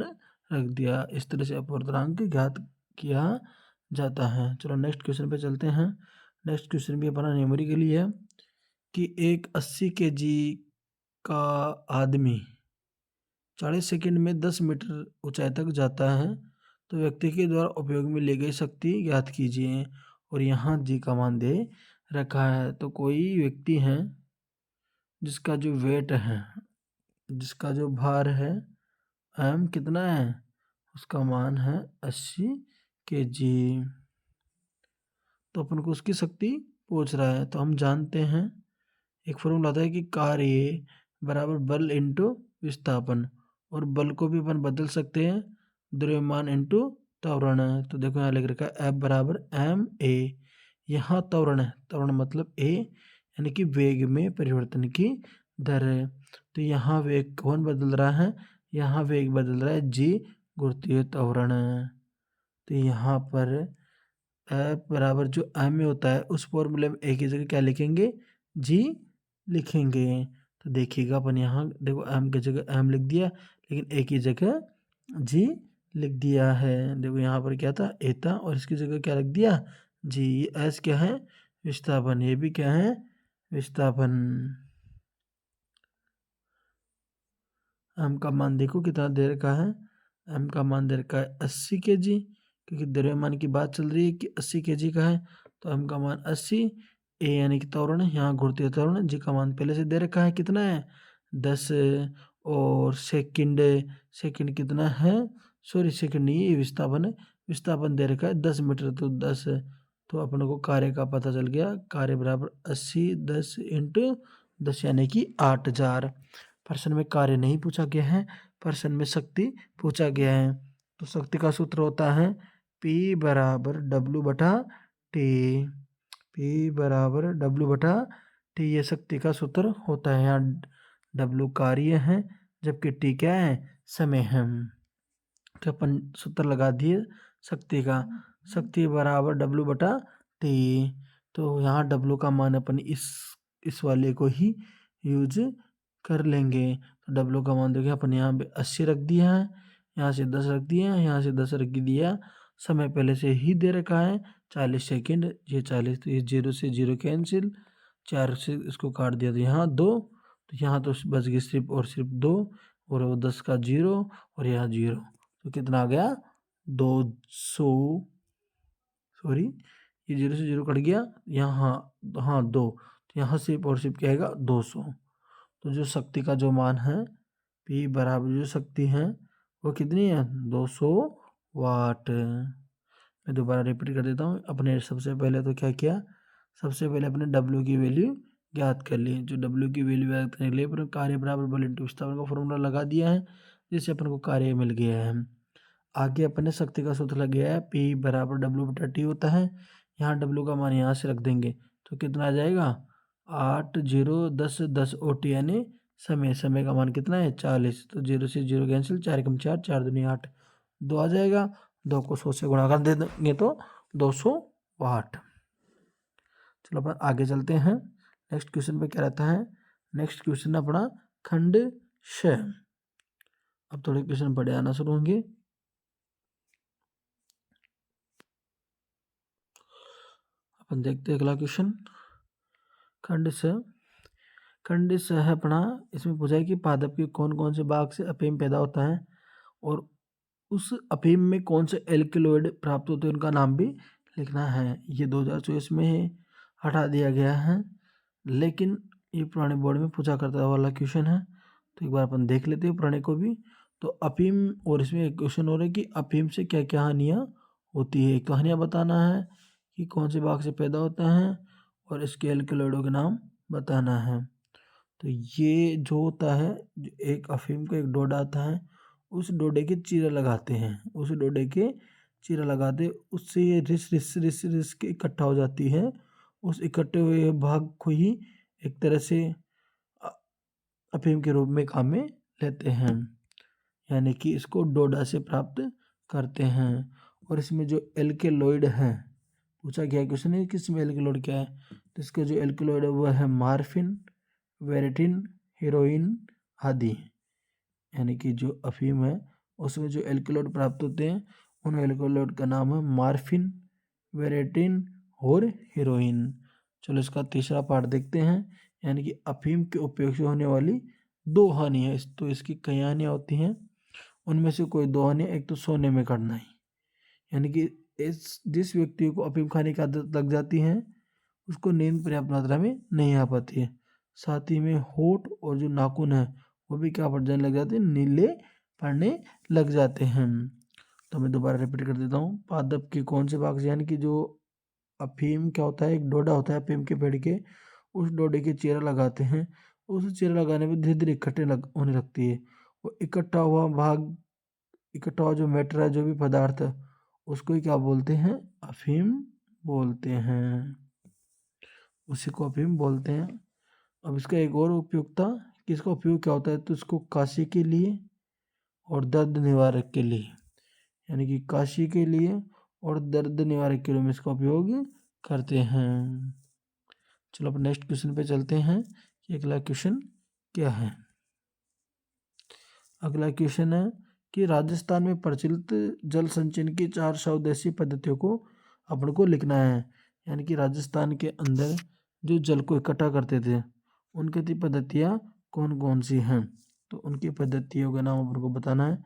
रख दिया। इस तरह से अपवर्तनांक ज्ञात किया जाता है। चलो नेक्स्ट क्वेश्चन पे चलते हैं। नेक्स्ट क्वेश्चन भी अपना न्यूमेरिकली के लिए है कि एक 80 kg का आदमी 40 सेकंड में 10 मीटर ऊंचाई तक जाता है तो व्यक्ति के द्वारा उपयोग में ली गई शक्ति ज्ञात कीजिए। और यहाँ जी का मान दे रखा है। तो कोई व्यक्ति है जिसका जो वेट है, जिसका जो भार है एम कितना है, उसका मान है 80 kg। तो अपन को उसकी शक्ति पूछ रहा है। तो हम जानते हैं एक फॉर्मूला आता है कि कार्य बराबर बल इंटू विस्थापन, और बल को भी अपन बदल सकते हैं द्रव्यमान इंटू त्वरण। तो देखो यहाँ लिख रखा है F बराबर एम ए। यहाँ त्वरण है, त्वरण मतलब ए, यानी कि वेग में परिवर्तन की दर है। तो यहाँ वेग कौन बदल रहा है? यहाँ वेग बदल रहा है जी, गुरुत्वीय त्वरण। तो यहाँ पर F बराबर जो एम में होता है उस फॉर्मूले में ए की जगह क्या लिखेंगे? जी लिखेंगे। तो देखिएगा अपन यहाँ देखो एम की जगह एम लिख दिया लेकिन ए की जगह जी लिख दिया है। देखो यहाँ पर क्या था? ए था और इसकी जगह क्या लिख दिया? जी। एस क्या है? विस्थापन। ये भी क्या है? विस्थापन। एम का मान देखो कितना दे रखा है? एम का मान दे रखा है 80 kg, क्योंकि द्रव्यमान की बात चल रही है कि 80 kg का है। तो एम का मान 80, ए यानी कि त्वरण, यहाँ गुरुत्वीय त्वरण, जी का मान पहले से दे रखा है कितना है? 10। और सेकंड, सेकंड कितना है? सॉरी सेकंड नहीं, ये विस्थापन है। विस्थापन दे रखा है 10 मीटर, तो 10। तो अपन को कार्य का पता चल गया। कार्य बराबर 80 10 इंटू 10 यानी कि 8000। प्रश्न में कार्य नहीं पूछा गया है, प्रश्न में शक्ति पूछा गया है। तो शक्ति का सूत्र होता है P बराबर W बटा टी। P बराबर W बटा टी, ये शक्ति का सूत्र होता है। यहाँ W कार्य है जबकि T क्या है? समय है। तो अपन सूत्र लगा दिए शक्ति का, शक्ति बराबर W बटा टी। तो यहाँ W का मान अपन इस वाले को ही यूज कर लेंगे। तो W का मान देखिए अपन यहाँ पे 80 रख दिया है, यहाँ से 10 रख दिया है, यहाँ से 10 रख दिया। समय पहले से ही दे रखा है 40 सेकंड, ये 40, तो ये 0 से 0 कैंसिल, 4 से इसको काट दिया तो यहाँ 2, तो यहाँ तो बच गई सिर्फ और सिर्फ 2, और वो 10 का 0 और यहाँ 0, तो कितना आ गया? 200। सॉरी ये 0 से 0 कट गया, यहाँ हाँ 2, तो यहाँ सिर्फ और सिर्फ क्या आएगा? 200। तो जो शक्ति का जो मान है P बराबर जो शक्ति है वो कितनी है? 200 वाट। मैं दोबारा रिपीट कर देता हूँ। अपने सबसे पहले तो क्या किया? सबसे पहले अपने W की वैल्यू ज्ञात कर ली। जो W की वैल्यू ज्ञात करने के लिए अपने कार्य बराबर बल इंटू विस्थापन का फॉर्मूला लगा दिया है, जिससे अपन को कार्य मिल गया है। आगे अपने शक्ति का सूत्र लग गया है P बराबर W बटा टी होता है। यहाँ W का मान यहाँ से रख देंगे तो कितना आ जाएगा? 8 0 10 10 OT यानी समय, समय का मान कितना है? 40। तो 0 से 0 कैंसिल, 4 कम 4, 4 दूनी 8, 2 आ जाएगा। 2 को 100 से गुणा कर दे देंगे तो 200 वाट। चलो अपन आगे चलते हैं। नेक्स्ट क्वेश्चन पे क्या रहता है, नेक्स्ट क्वेश्चन अपना खंड श। अब थोड़े क्वेश्चन बड़े आना शुरू होंगे। अपन देखते हैं अगला क्वेश्चन। खंड स, खंड स है अपना, इसमें पूछा है कि पादप के कौन कौन से भाग से अफीम पैदा होता है और उस अफीम में कौन से एल्किलॉइड प्राप्त होते हैं उनका नाम भी लिखना है। ये 2024 में हटा दिया गया है, लेकिन ये पुराने बोर्ड में पूछा करता वाला क्वेश्चन है, तो एक बार अपन देख लेते हैं पुराने को भी। तो अफीम, और इसमें एक क्वेश्चन हो रहा है कि अफीम से क्या क्या हानियाँ होती है। कहानियाँ बताना है कि कौन से भाग से पैदा होता है और इसके एल्किलॉइडों के नाम बताना है। तो ये जो होता है, जो एक अफीम का एक डोडा आता है, उस डोडे के चीरा लगाते हैं, उस डोडे के चीरा लगाते, उससे ये रिस रिस रिस रिस के इकट्ठा हो जाती है। उस इकट्ठे हुए भाग को ही एक तरह से अफीम के रूप में काम में लेते हैं, यानी कि इसको डोडा से प्राप्त करते हैं। और इसमें जो एल्केलॉइड है, पूछा गया क्वेश्चन है कि इसमें एल्केलॉइड क्या है, तो इसका जो एल्केलॉइड है वह है मार्फिन, वेरेटिन, हीरोइन आदि। यानी कि जो अफीम है उसमें जो एल्केलॉइड प्राप्त होते हैं उन एल्केलॉइड का नाम है मार्फिन, वेरेटिन और हीरोइन। चलो इसका तीसरा पार्ट देखते हैं, यानी कि अफीम के उपयोग से होने वाली दो हानियाँ। तो इसकी कई हानियाँ होती हैं, उनमें से कोई दो हानियाँ, एक तो सोने में कठिनाई, यानी कि इस जिस व्यक्ति को अफीम खाने की आदत लग जाती है उसको नींद पर्याप्त मात्रा में नहीं आ पाती है। साथ ही में होठ और जो नाखून है वो भी क्या पड़ जाने लग जाते हैं, नीले पड़ने लग जाते हैं। तो मैं दोबारा रिपीट कर देता हूँ। पादप के कौन से भाग से, यानी कि जो अफीम क्या होता है, एक डोडा होता है अफीम के पेड़ के, उस डोडे के चेरा लगाते हैं, उस चेरा लगाने में धीरे धीरे इकट्ठे होने लगती है। वो इकट्ठा हुआ भाग, इकट्ठा हुआ जो मैटर है, जो भी पदार्थ है, उसको ही क्या बोलते हैं, अफीम बोलते हैं, उसी को अफीम बोलते हैं। अब इसका एक और उपयोगिता कि इसका उपयोग क्या होता है, तो इसको काशी के लिए और दर्द निवारक के लिए, यानी कि काशी के लिए और दर्द निवारक के लिए हम इसका उपयोग करते हैं। चलो अब नेक्स्ट क्वेश्चन पे चलते हैं कि अगला क्वेश्चन क्या है। अगला क्वेश्चन है कि राजस्थान में प्रचलित जल संचयन की 4 स्वदेशी पद्धतियों को अपन को लिखना है। यानी कि राजस्थान के अंदर जो जल को इकट्ठा करते थे उनकी 3 पद्धतियाँ कौन कौन सी हैं, तो उनकी पद्धतियों का नाम अपन को बताना है।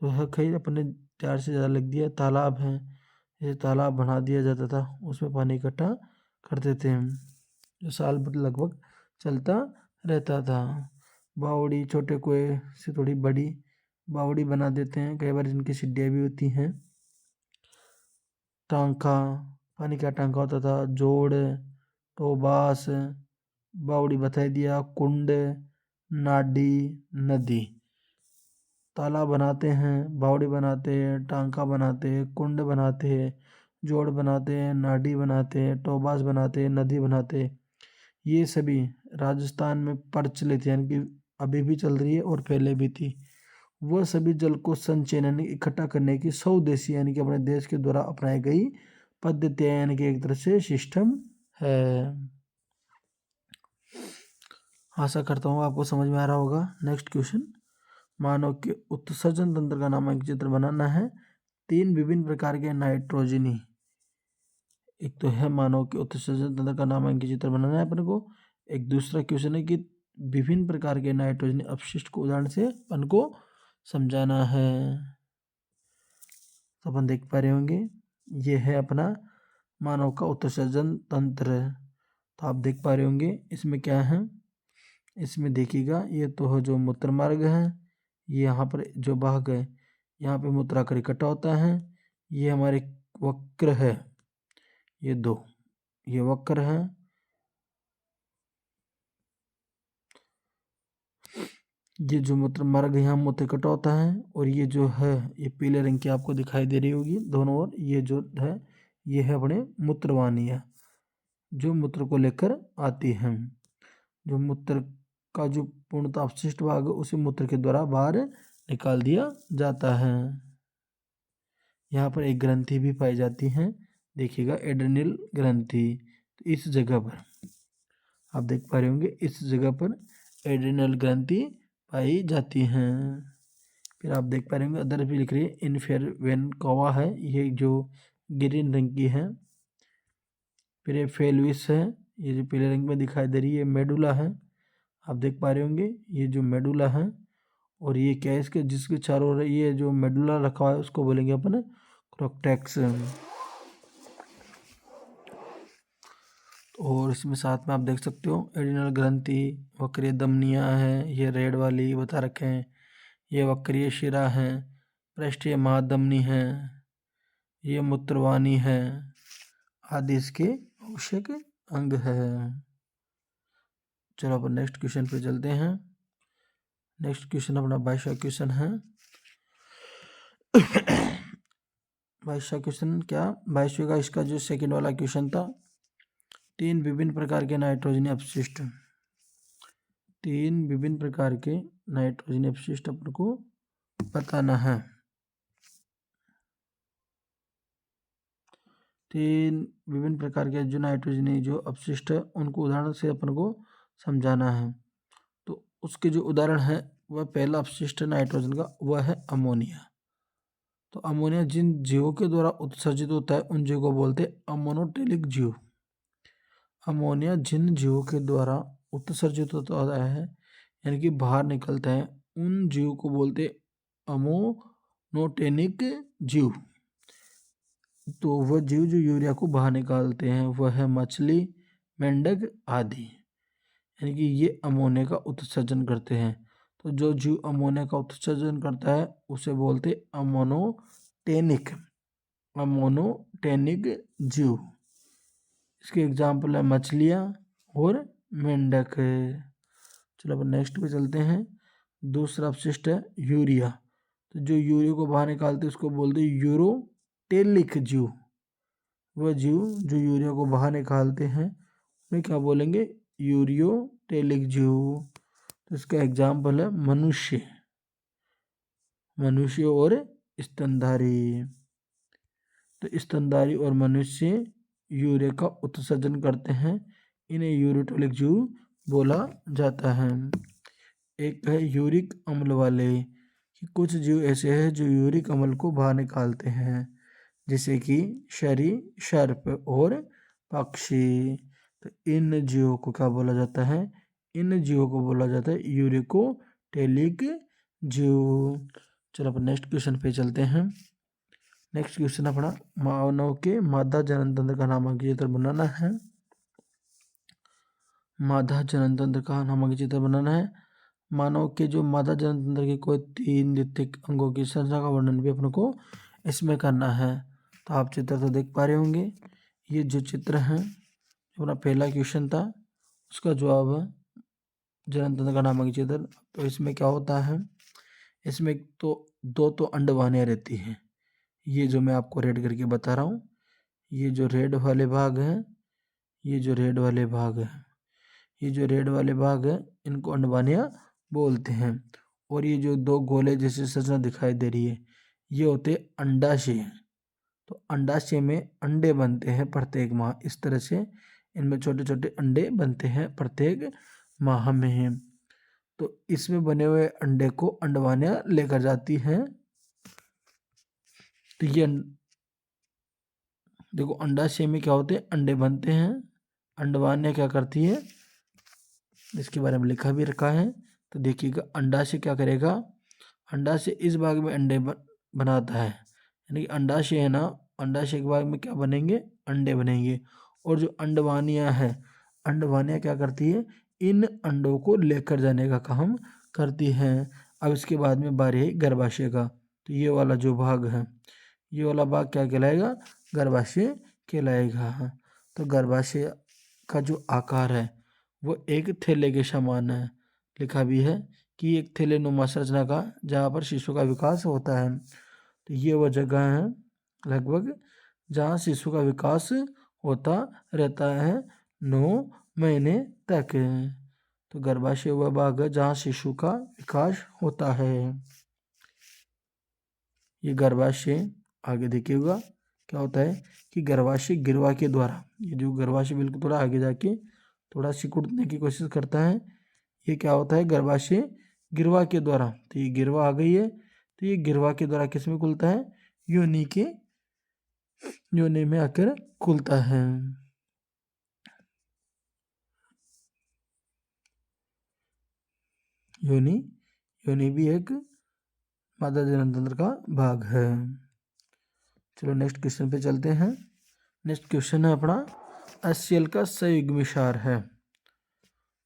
तो है कई अपने 4 से ज़्यादा लिख दिया। तालाब हैं, जैसे तालाब बना दिया जाता था, उसमें पानी इकट्ठा करते थे जो साल भर लगभग चलता रहता था। बावड़ी, छोटे कुएं से थोड़ी बड़ी बावड़ी बना देते हैं, कई बार जिनकी सीढ़ियाँ भी होती हैं। टांका, पानी का टांका होता था। जोड़, टोबास, बावड़ी बता दिया। कुंड, नाडी, नदी। तालाब बनाते हैं, बावड़ी बनाते हैं, टांका बनाते हैं, कुंड बनाते हैं, जोड़ बनाते हैं, नाडी बनाते हैं, टोबास बनाते हैं, नदी बनाते हैं। ये सभी राजस्थान में प्रचलित, यानी कि अभी भी चल रही है और पहले भी थी। वह सभी जल को संचयन यानी इकट्ठा करने की स्वदेशी, यानी कि अपने देश के द्वारा अपनाई गई पद्धतियाँ, यानी कि एक तरह से सिस्टम है। आशा करता हूँ आपको समझ में आ रहा होगा। नेक्स्ट क्वेश्चन, मानव के उत्सर्जन तंत्र का नामांकित चित्र बनाना है। 3 विभिन्न प्रकार के नाइट्रोजनी, एक तो है मानव के उत्सर्जन तंत्र का नामांकित चित्र बनाना है अपन को। एक दूसरा क्वेश्चन है कि विभिन्न प्रकार के नाइट्रोजनी अपशिष्ट को उदाहरण से अपन को समझाना है। तो अपन देख पा रहे होंगे ये है अपना मानव का उत्सर्जन तंत्र। तो आप देख पा रहे होंगे इसमें क्या है, इसमें देखिएगा ये तो है जो मूत्र मार्ग है, ये यहाँ पर जो भाग है यहाँ पे मूत्राकर इकट्ठा होता है। ये हमारे वक्र है, ये 2 ये वक्र है। ये जो मूत्र मार्ग यहाँ मूत्र इकट्ठा होता है, और ये जो है ये पीले रंग की आपको दिखाई दे रही होगी दोनों ओर, ये जो है ये है अपने मूत्रवाहिनियाँ जो मूत्र को लेकर आती हैं। जो मूत्र का जो पूर्णतः अपशिष्ट भाग है उसे मूत्र के द्वारा बाहर निकाल दिया जाता है। यहाँ पर एक ग्रंथि भी पाई जाती है, देखिएगा एड्रेनल ग्रंथि, तो इस जगह पर आप देख पा रहे होंगे इस जगह पर एड्रिनल ग्रंथि पाई जाती हैं। फिर आप देख पा रहे होंगे अदर भी लिख रही है इन्फेरवेनकोवा है, ये जो ग्रीन रंग की है। फिर ये फेलविस है, ये जो पीले रंग में दिखाई दे रही है मेडुला है। आप देख पा रहे होंगे ये जो मेडुला है, और ये क्या है इसके जिसके चारों ओर ये जो मेडुला रखा हुआ है उसको बोलेंगे अपन क्रोकटेक्स। और इसमें साथ में आप देख सकते हो एड्रिनल ग्रंथि, वक्रीय धमनियाँ हैं, ये रेड वाली बता रखे हैं, ये वक्रीय शिरा है, पृष्ठीय महाधमनी है, ये मूत्रवाहिनी है आदि इसके आवश्यक अंग है। चलो अपन नेक्स्ट क्वेश्चन पे चलते हैं। नेक्स्ट क्वेश्चन अपना 22वां क्वेश्चन है। 22वां क्वेश्चन क्या, 22वें का इसका जो सेकंड वाला क्वेश्चन था, 3 विभिन्न प्रकार के नाइट्रोजनी अपशिष्ट, 3 विभिन्न प्रकार के नाइट्रोजनी अपशिष्ट अपन को बताना है। 3 विभिन्न प्रकार के जो नाइट्रोजनी जो अपशिष्ट है उनको उदाहरण से अपन को समझाना है। तो उसके जो उदाहरण है वह पहला अपशिष्ट नाइट्रोजन का वह है अमोनिया। तो अमोनिया जिन जीवों के द्वारा उत्सर्जित होता है उन जीवों को बोलते हैं अमोनोटेलिक जीव। अमोनिया जिन जीवों के द्वारा उत्सर्जित होता है यानी कि बाहर निकलता है उन जीवों को बोलते अमोनोटेनिक जीव। तो वह जीव जो यूरिया को बाहर निकालते हैं वह है मछली, मेंढक आदि, यानी कि ये अमोनिया का उत्सर्जन करते हैं। तो जो जीव अमोनिया का उत्सर्जन करता है उसे बोलते अमोनोटेनिक जीव। इसके एग्जाम्पल है मछलियाँ और मेंढक। चलो अब नेक्स्ट पे चलते हैं। दूसरा अपशिष्ट है यूरिया। तो जो यूरिया को बाहर निकालते हैं उसको बोलते हैं यूरोटेलिक जीव। वह जीव जो यूरिया को बाहर निकालते हैं उन्हें क्या बोलेंगे, यूरियोटेलिक जीव। तो इसका एग्जाम्पल है मनुष्य और स्तनधारी। तो स्तनधारी और मनुष्य यूरिया का उत्सर्जन करते हैं, इन्हें यूरोटेलिक जीव बोला जाता है। एक है यूरिक अम्ल वाले, कि कुछ जीव ऐसे हैं जो यूरिक अम्ल को बाहर निकालते हैं, जैसे कि शरी, सर्प और पक्षी। तो इन जीवों को क्या बोला जाता है, इन जीवों को बोला जाता है यूरिकोटेलिक जीव। चलो अपन नेक्स्ट क्वेश्चन पे चलते हैं। नेक्स्ट क्वेश्चन अपना मानव के मादा जनन तंत्र का नामक चित्र बनाना है। मादा जनन तंत्र का नामक चित्र बनाना है। मानव के जो मादा जनन तंत्र के कोई 3 द्वितीयक अंगों की संरचना का वर्णन भी अपने को इसमें करना है। तो आप चित्र तो देख पा रहे होंगे। ये जो चित्र है अपना पहला क्वेश्चन था उसका जवाब है जनन तंत्र का नामक चित्र। तो इसमें क्या होता है, इसमें तो 2 अंडवाहियाँ रहती हैं। ये जो मैं आपको रेड करके बता रहा हूँ, ये जो रेड वाले भाग हैं, ये जो रेड वाले भाग हैं, ये जो रेड वाले भाग हैं इनको अंडवाहियाँ बोलते हैं। और ये जो 2 गोले जैसे संरचना दिखाई दे रही है ये होते अंडाशय। तो अंडाशय में अंडे बनते हैं प्रत्येक माह, इस तरह से इनमें छोटे छोटे अंडे बनते हैं प्रत्येक माह में। तो इसमें बने हुए अंडे को अंडवाहियाँ लेकर जाती हैं। तो ये देखो अंडाशय में क्या होते हैं, अंडे बनते हैं, अंडवाहियाँ क्या करती है इसके बारे में लिखा भी रखा है। तो देखिएगा अंडाशय क्या करेगा, अंडाशय इस भाग में अंडे बनाता है, यानी कि अंडाशय है ना, अंडाशय के भाग में क्या बनेंगे, अंडे बनेंगे। और जो अंडवाहियाँ है, अंडवाहियाँ क्या करती है, इन अंडों को लेकर जाने का काम करती हैं। अब इसके बाद में बारी है गर्भाशय का। तो ये वाला जो भाग है, ये वाला भाग क्या कहलाएगा, गर्भाशय कहलाएगा। तो गर्भाशय का जो आकार है वो एक थैले के समान है। लिखा भी है कि एक थैले नुमा संरचना का जहाँ पर शिशु का विकास होता है। तो ये वह जगह है लगभग जहाँ शिशु का विकास होता रहता है 9 महीने तक। तो गर्भाशय वह भाग है जहाँ शिशु का विकास होता है। ये गर्भाशय आगे देखिएगा क्या होता है कि गर्भाशय गिरवा के द्वारा, ये जो गर्भाशय बिल्कुल थोड़ा आगे जाके थोड़ा सिकुड़ने की कोशिश करता है। ये क्या होता है, गर्भाशय गिरवा के द्वारा। तो ये गिरवा आ गई है, तो ये गिरवा के द्वारा किस में खुलता है, योनि में आकर खुलता है। योनि भी एक मादा जनन तंत्र का भाग है। चलो नेक्स्ट क्वेश्चन पे चलते हैं। नेक्स्ट क्वेश्चन है अपना HCl का संयुग्म क्षार है।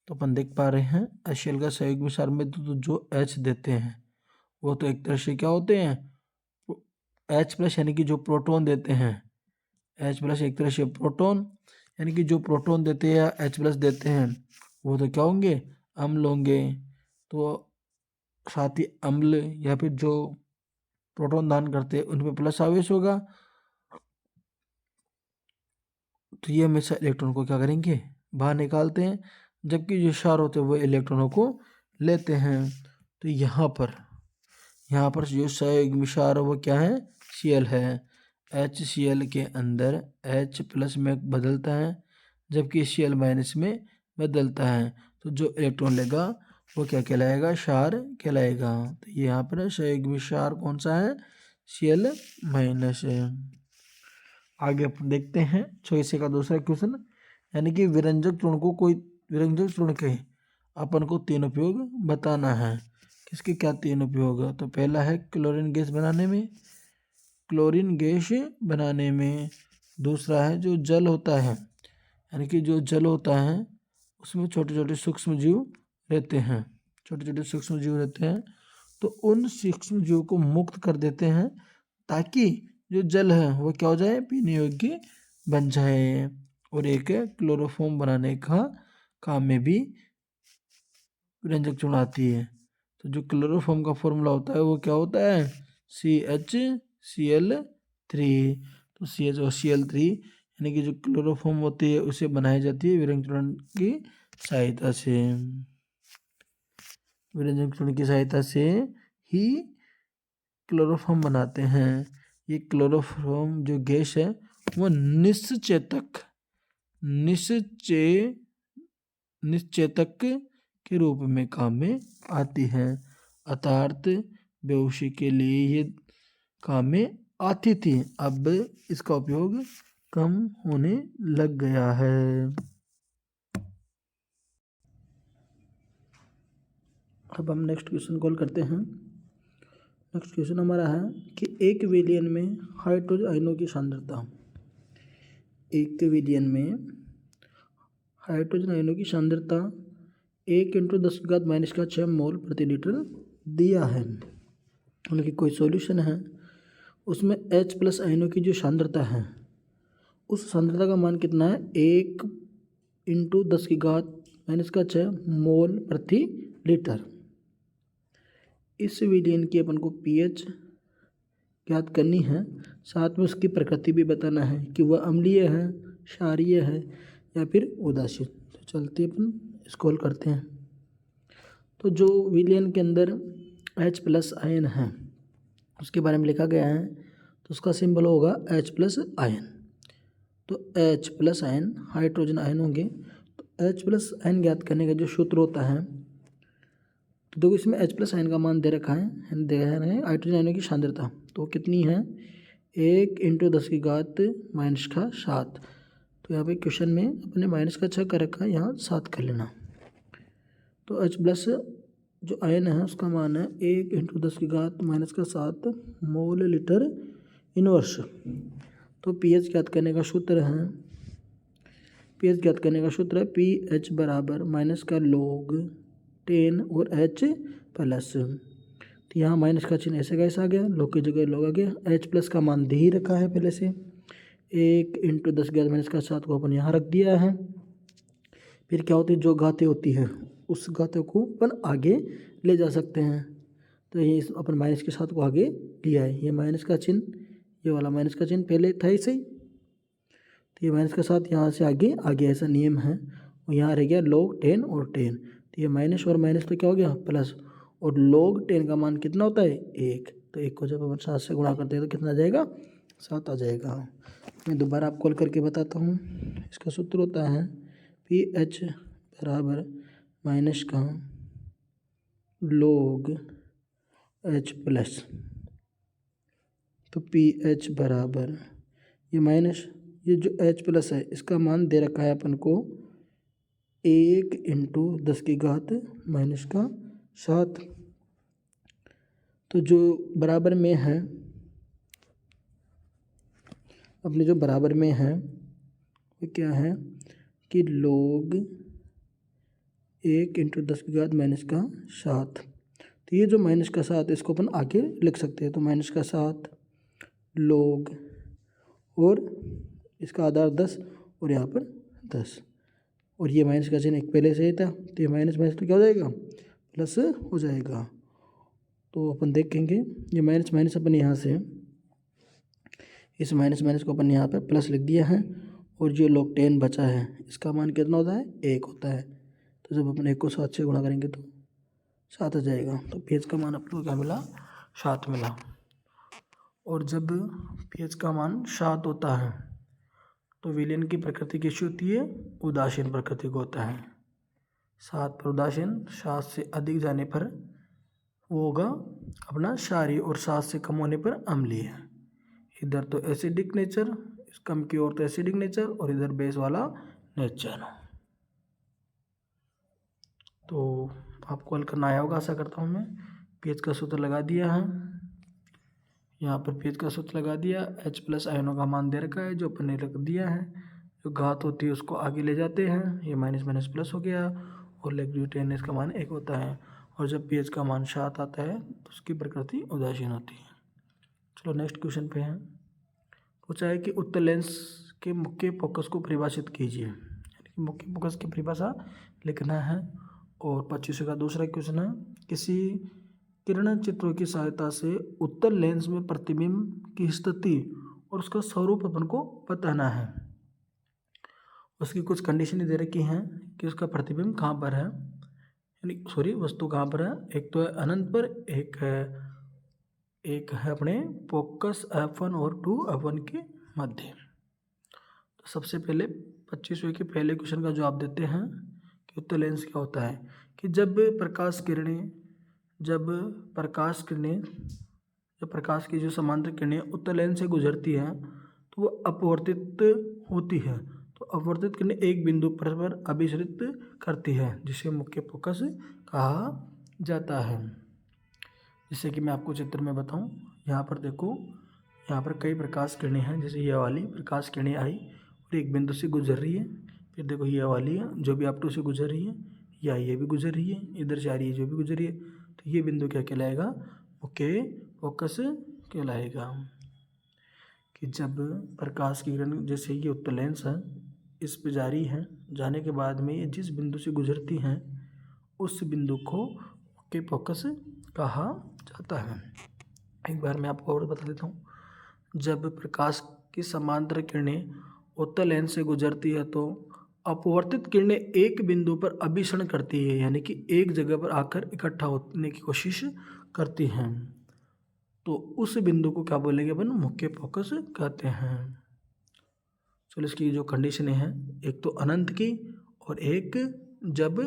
तो अपन देख पा रहे हैं HCl का संयुग्म क्षार में तो जो H देते हैं वो तो एक तरह से क्या होते हैं, H+ यानी कि जो प्रोटॉन देते हैं, H+ एक तरह से प्रोटॉन, यानी कि जो प्रोटॉन देते हैं या H+ देते हैं वो तो क्या होंगे, अम्ल होंगे। तो साथ ही अम्ल या फिर जो प्रोटॉन दान करते हैं उनमें प्लस आवेश होगा, तो ये हमेशा इलेक्ट्रॉन को क्या करेंगे, बाहर निकालते हैं, जबकि जो क्षार होते हैं वो इलेक्ट्रॉनों को लेते हैं। तो यहाँ पर जो संयुग्म क्षार है वो क्या है, Cl है। HCl के अंदर H+ में बदलता है, जबकि Cl- में बदलता है। तो जो इलेक्ट्रॉन लेगा वो क्या कहलाएगा, क्षार कहलाएगा। तो ये यहाँ पर संयुग्म क्षार कौन सा है, Cl- है। आगे अपन देखते हैं 6 का दूसरा क्वेश्चन, यानी कि विरंजक चूर्ण के अपन को 3 उपयोग बताना है। किसके क्या 3 उपयोग है, तो पहला है क्लोरीन गैस बनाने में, दूसरा है जो जल होता है, यानी कि जो जल होता है उसमें छोटे छोटे सूक्ष्म जीव रहते हैं, तो उन सूक्ष्म जीव को मुक्त कर देते हैं ताकि जो जल है वो क्या हो जाए, पीने योग्य बन जाए। और एक है क्लोरोफॉर्म बनाने का काम में भी विरंजक चूर्ण आती है। तो जो क्लोरोफॉर्म का फॉर्मूला होता है वो क्या होता है, CHCl3। तो CH और Cl3 यानी कि जो क्लोरोफॉर्म होती है उसे बनाई जाती है विरंजक चूर्ण की सहायता से। विरंजक चूर्ण की सहायता से ही क्लोरोफॉर्म बनाते हैं। ये क्लोरोफॉर्म जो गैस है वो निश्चेतक के रूप में काम में आती है, अर्थात बेहोशी के लिए ये काम में आती थी, अब इसका उपयोग कम होने लग गया है। अब हम नेक्स्ट क्वेश्चन कॉल करते हैं। नेक्स्ट क्वेश्चन हमारा है कि एक विलियन में हाइड्रोजन आयनों की सांद्रता, एक विलियन में हाइड्रोजन आयनों की सांद्रता 1 × 10⁻⁶ मोल प्रति लीटर दिया है। मतलब कि कोई सॉल्यूशन है, उसमें H+ आयनों की जो सांद्रता है उस सांद्रता का मान कितना है, 1 × 10⁻⁶ मोल प्रति लीटर। इस विलयन की अपन को pH ज्ञात करनी है, साथ में उसकी प्रकृति भी बताना है कि वह अम्लीय है, क्षारीय है या फिर उदासीन। तो चलते अपन स्क्रॉल करते हैं। तो जो विलयन के अंदर H+ आयन है उसके बारे में लिखा गया है, तो उसका सिंबल होगा H+ आयन। तो H+ आयन हाइड्रोजन आयन होंगे। तो H+ आयन ज्ञात करने का जो सूत्र होता है, तो देखो इसमें H+ आयन का मान दे रखा है, हाइड्रोजन आयनों की सांद्रता तो कितनी है, 1 × 10⁻⁷। तो यहाँ पे क्वेश्चन में अपने -6 कर रखा है, यहाँ 7 कर लेना। तो H+ जो आयन है उसका मान है 1 × 10⁻⁷ मोल लीटर इनवर्स। तो pH ज्ञात करने का सूत्र है, pH बराबर माइनस का log 10 और H+। तो यहाँ माइनस का चिन्ह ऐसे कैसे आ गया, log की जगह log आ गया। H+ का मान दे ही रखा है पहले से, 1 × 10⁻⁷ को अपन यहाँ रख दिया है। फिर क्या होती है, जो घातें होती है उस घातों को अपन आगे ले जा सकते हैं। तो ये अपन -7 को आगे लिया है, ये माइनस का चिन्ह, ये वाला माइनस का चिन्ह पहले था ऐसे ही, तो ये -7 यहाँ से आगे ऐसा नियम है। और यहाँ रह गया log 10 और 10, तो ये माइनस और माइनस तो क्या हो गया प्लस, और log 10 का मान कितना होता है 1, तो 1 को जब अपन 7 से गुणा करते हैं तो कितना आ जाएगा, 7 आ जाएगा। मैं दोबारा आप कॉल करके बताता हूँ। इसका सूत्र होता है पी एच बराबर माइनस का log एच प्लस। तो पी एच बराबर ये माइनस, ये जो एच प्लस है इसका मान दे रखा है अपन को 1 × 10⁻⁻⁷। तो जो बराबर में है, अपने जो बराबर में है वो क्या है कि log 1 × 10⁻⁷। तो ये जो -7 इसको अपन आगे लिख सकते हैं। तो -7 log और इसका आधार 10 और यहाँ पर 10, और ये माइनस का चिन्ह एक पहले से ही था, तो ये माइनस माइनस तो क्या हो जाएगा, प्लस हो जाएगा। तो अपन देखेंगे ये माइनस माइनस अपन यहाँ से इस माइनस माइनस को अपन यहाँ पर प्लस लिख दिया है, और जो log 10 बचा है इसका मान कितना होता है, 1 होता है। तो जब अपन 1 को 7 से गुणा करेंगे तो 7 आ जाएगा। तो पेज का मान अपन को क्या मिला, 7 मिला। और जब पेज का मान 7 होता है तो विलयन की प्रकृति कैसी होती है, उदासीन प्रकृति को होता है। 7 पर उदासीन, 7 से अधिक जाने पर वो होगा अपना क्षारीय, और 7 से कम होने पर अम्लीय। इधर तो एसिडिक नेचर, इस कम की ओर तो एसिडिक नेचर, और इधर बेस वाला नेचर। तो आपको हल करना आया होगा आशा करता हूँ मैं। पेज का सूत्र लगा दिया है, यहाँ पर पेज का सूत्र लगा दिया। H प्लस आयनों का मान दे रखा है जो अपन ने रख दिया है। जो घात होती है उसको आगे ले जाते हैं, ये माइनस माइनस प्लस हो गया, और लेग्यूटेनस का मान 1 होता है। और जब पेज का मान 7 आता है तो उसकी प्रकृति उदासीन होती है। चलो नेक्स्ट क्वेश्चन पे है। पूछा है कि उत्तल लेंस के मुख्य फोकस को परिभाषित कीजिए, यानी कि मुख्य फोकस की परिभाषा लिखना है। और 25 का दूसरा क्वेश्चन है, किसी किरण चित्रों की सहायता से उत्तल लेंस में प्रतिबिंब की स्थिति और उसका स्वरूप अपन को बताना है। उसकी कुछ कंडीशन दे रखी हैं कि उसका प्रतिबिंब कहाँ पर है, यानी सॉरी वस्तु कहाँ पर है। एक तो है अनंत पर, एक है अपने फोकस F1 और 2 F1 के मध्य। तो सबसे पहले 25वें के पहले क्वेश्चन का जवाब देते हैं कि उत्तल लेंस क्या होता है। कि जब प्रकाश की जो समांतर किरणें उत्तल लेंस से गुजरती हैं तो वो अपवर्तित होती है। तो अपवर्तित किरणें एक बिंदु पर अभिसरित करती है, जिसे मुख्य फोकस कहा जाता है। जैसे कि मैं आपको चित्र में बताऊं, यहाँ पर देखो, यहाँ पर कई प्रकाश किरणें हैं। जैसे ये वाली प्रकाश किरणें आई और एक बिंदु से गुजर रही है। फिर देखो ये वाली है जो भी F2 से गुजर रही है, या ये भी गुजर रही है, इधर से आ रही है जो भी गुजर रही है। तो ये बिंदु क्या कहलाएगा, मुख्य फोकस कहलाएगा। कि जब प्रकाश की किरण, जैसे ये उत्तल लेंस है, इस पे जा रही है, जाने के बाद में ये जिस बिंदु से गुजरती हैं उस बिंदु को मुख्य फोकस कहा जाता है। एक बार मैं आपको और बता देता हूँ। जब प्रकाश की समांतर किरणें उत्तल लेंस से गुजरती है तो अपवर्तित किरणें एक बिंदु पर अभिसरण करती है, यानी कि एक जगह पर आकर इकट्ठा होने की कोशिश करती हैं। तो उस बिंदु को क्या बोलेंगे अपन, मुख्य फोकस कहते हैं। चलो इसकी जो कंडीशनें हैं, एक तो अनंत की, और एक जब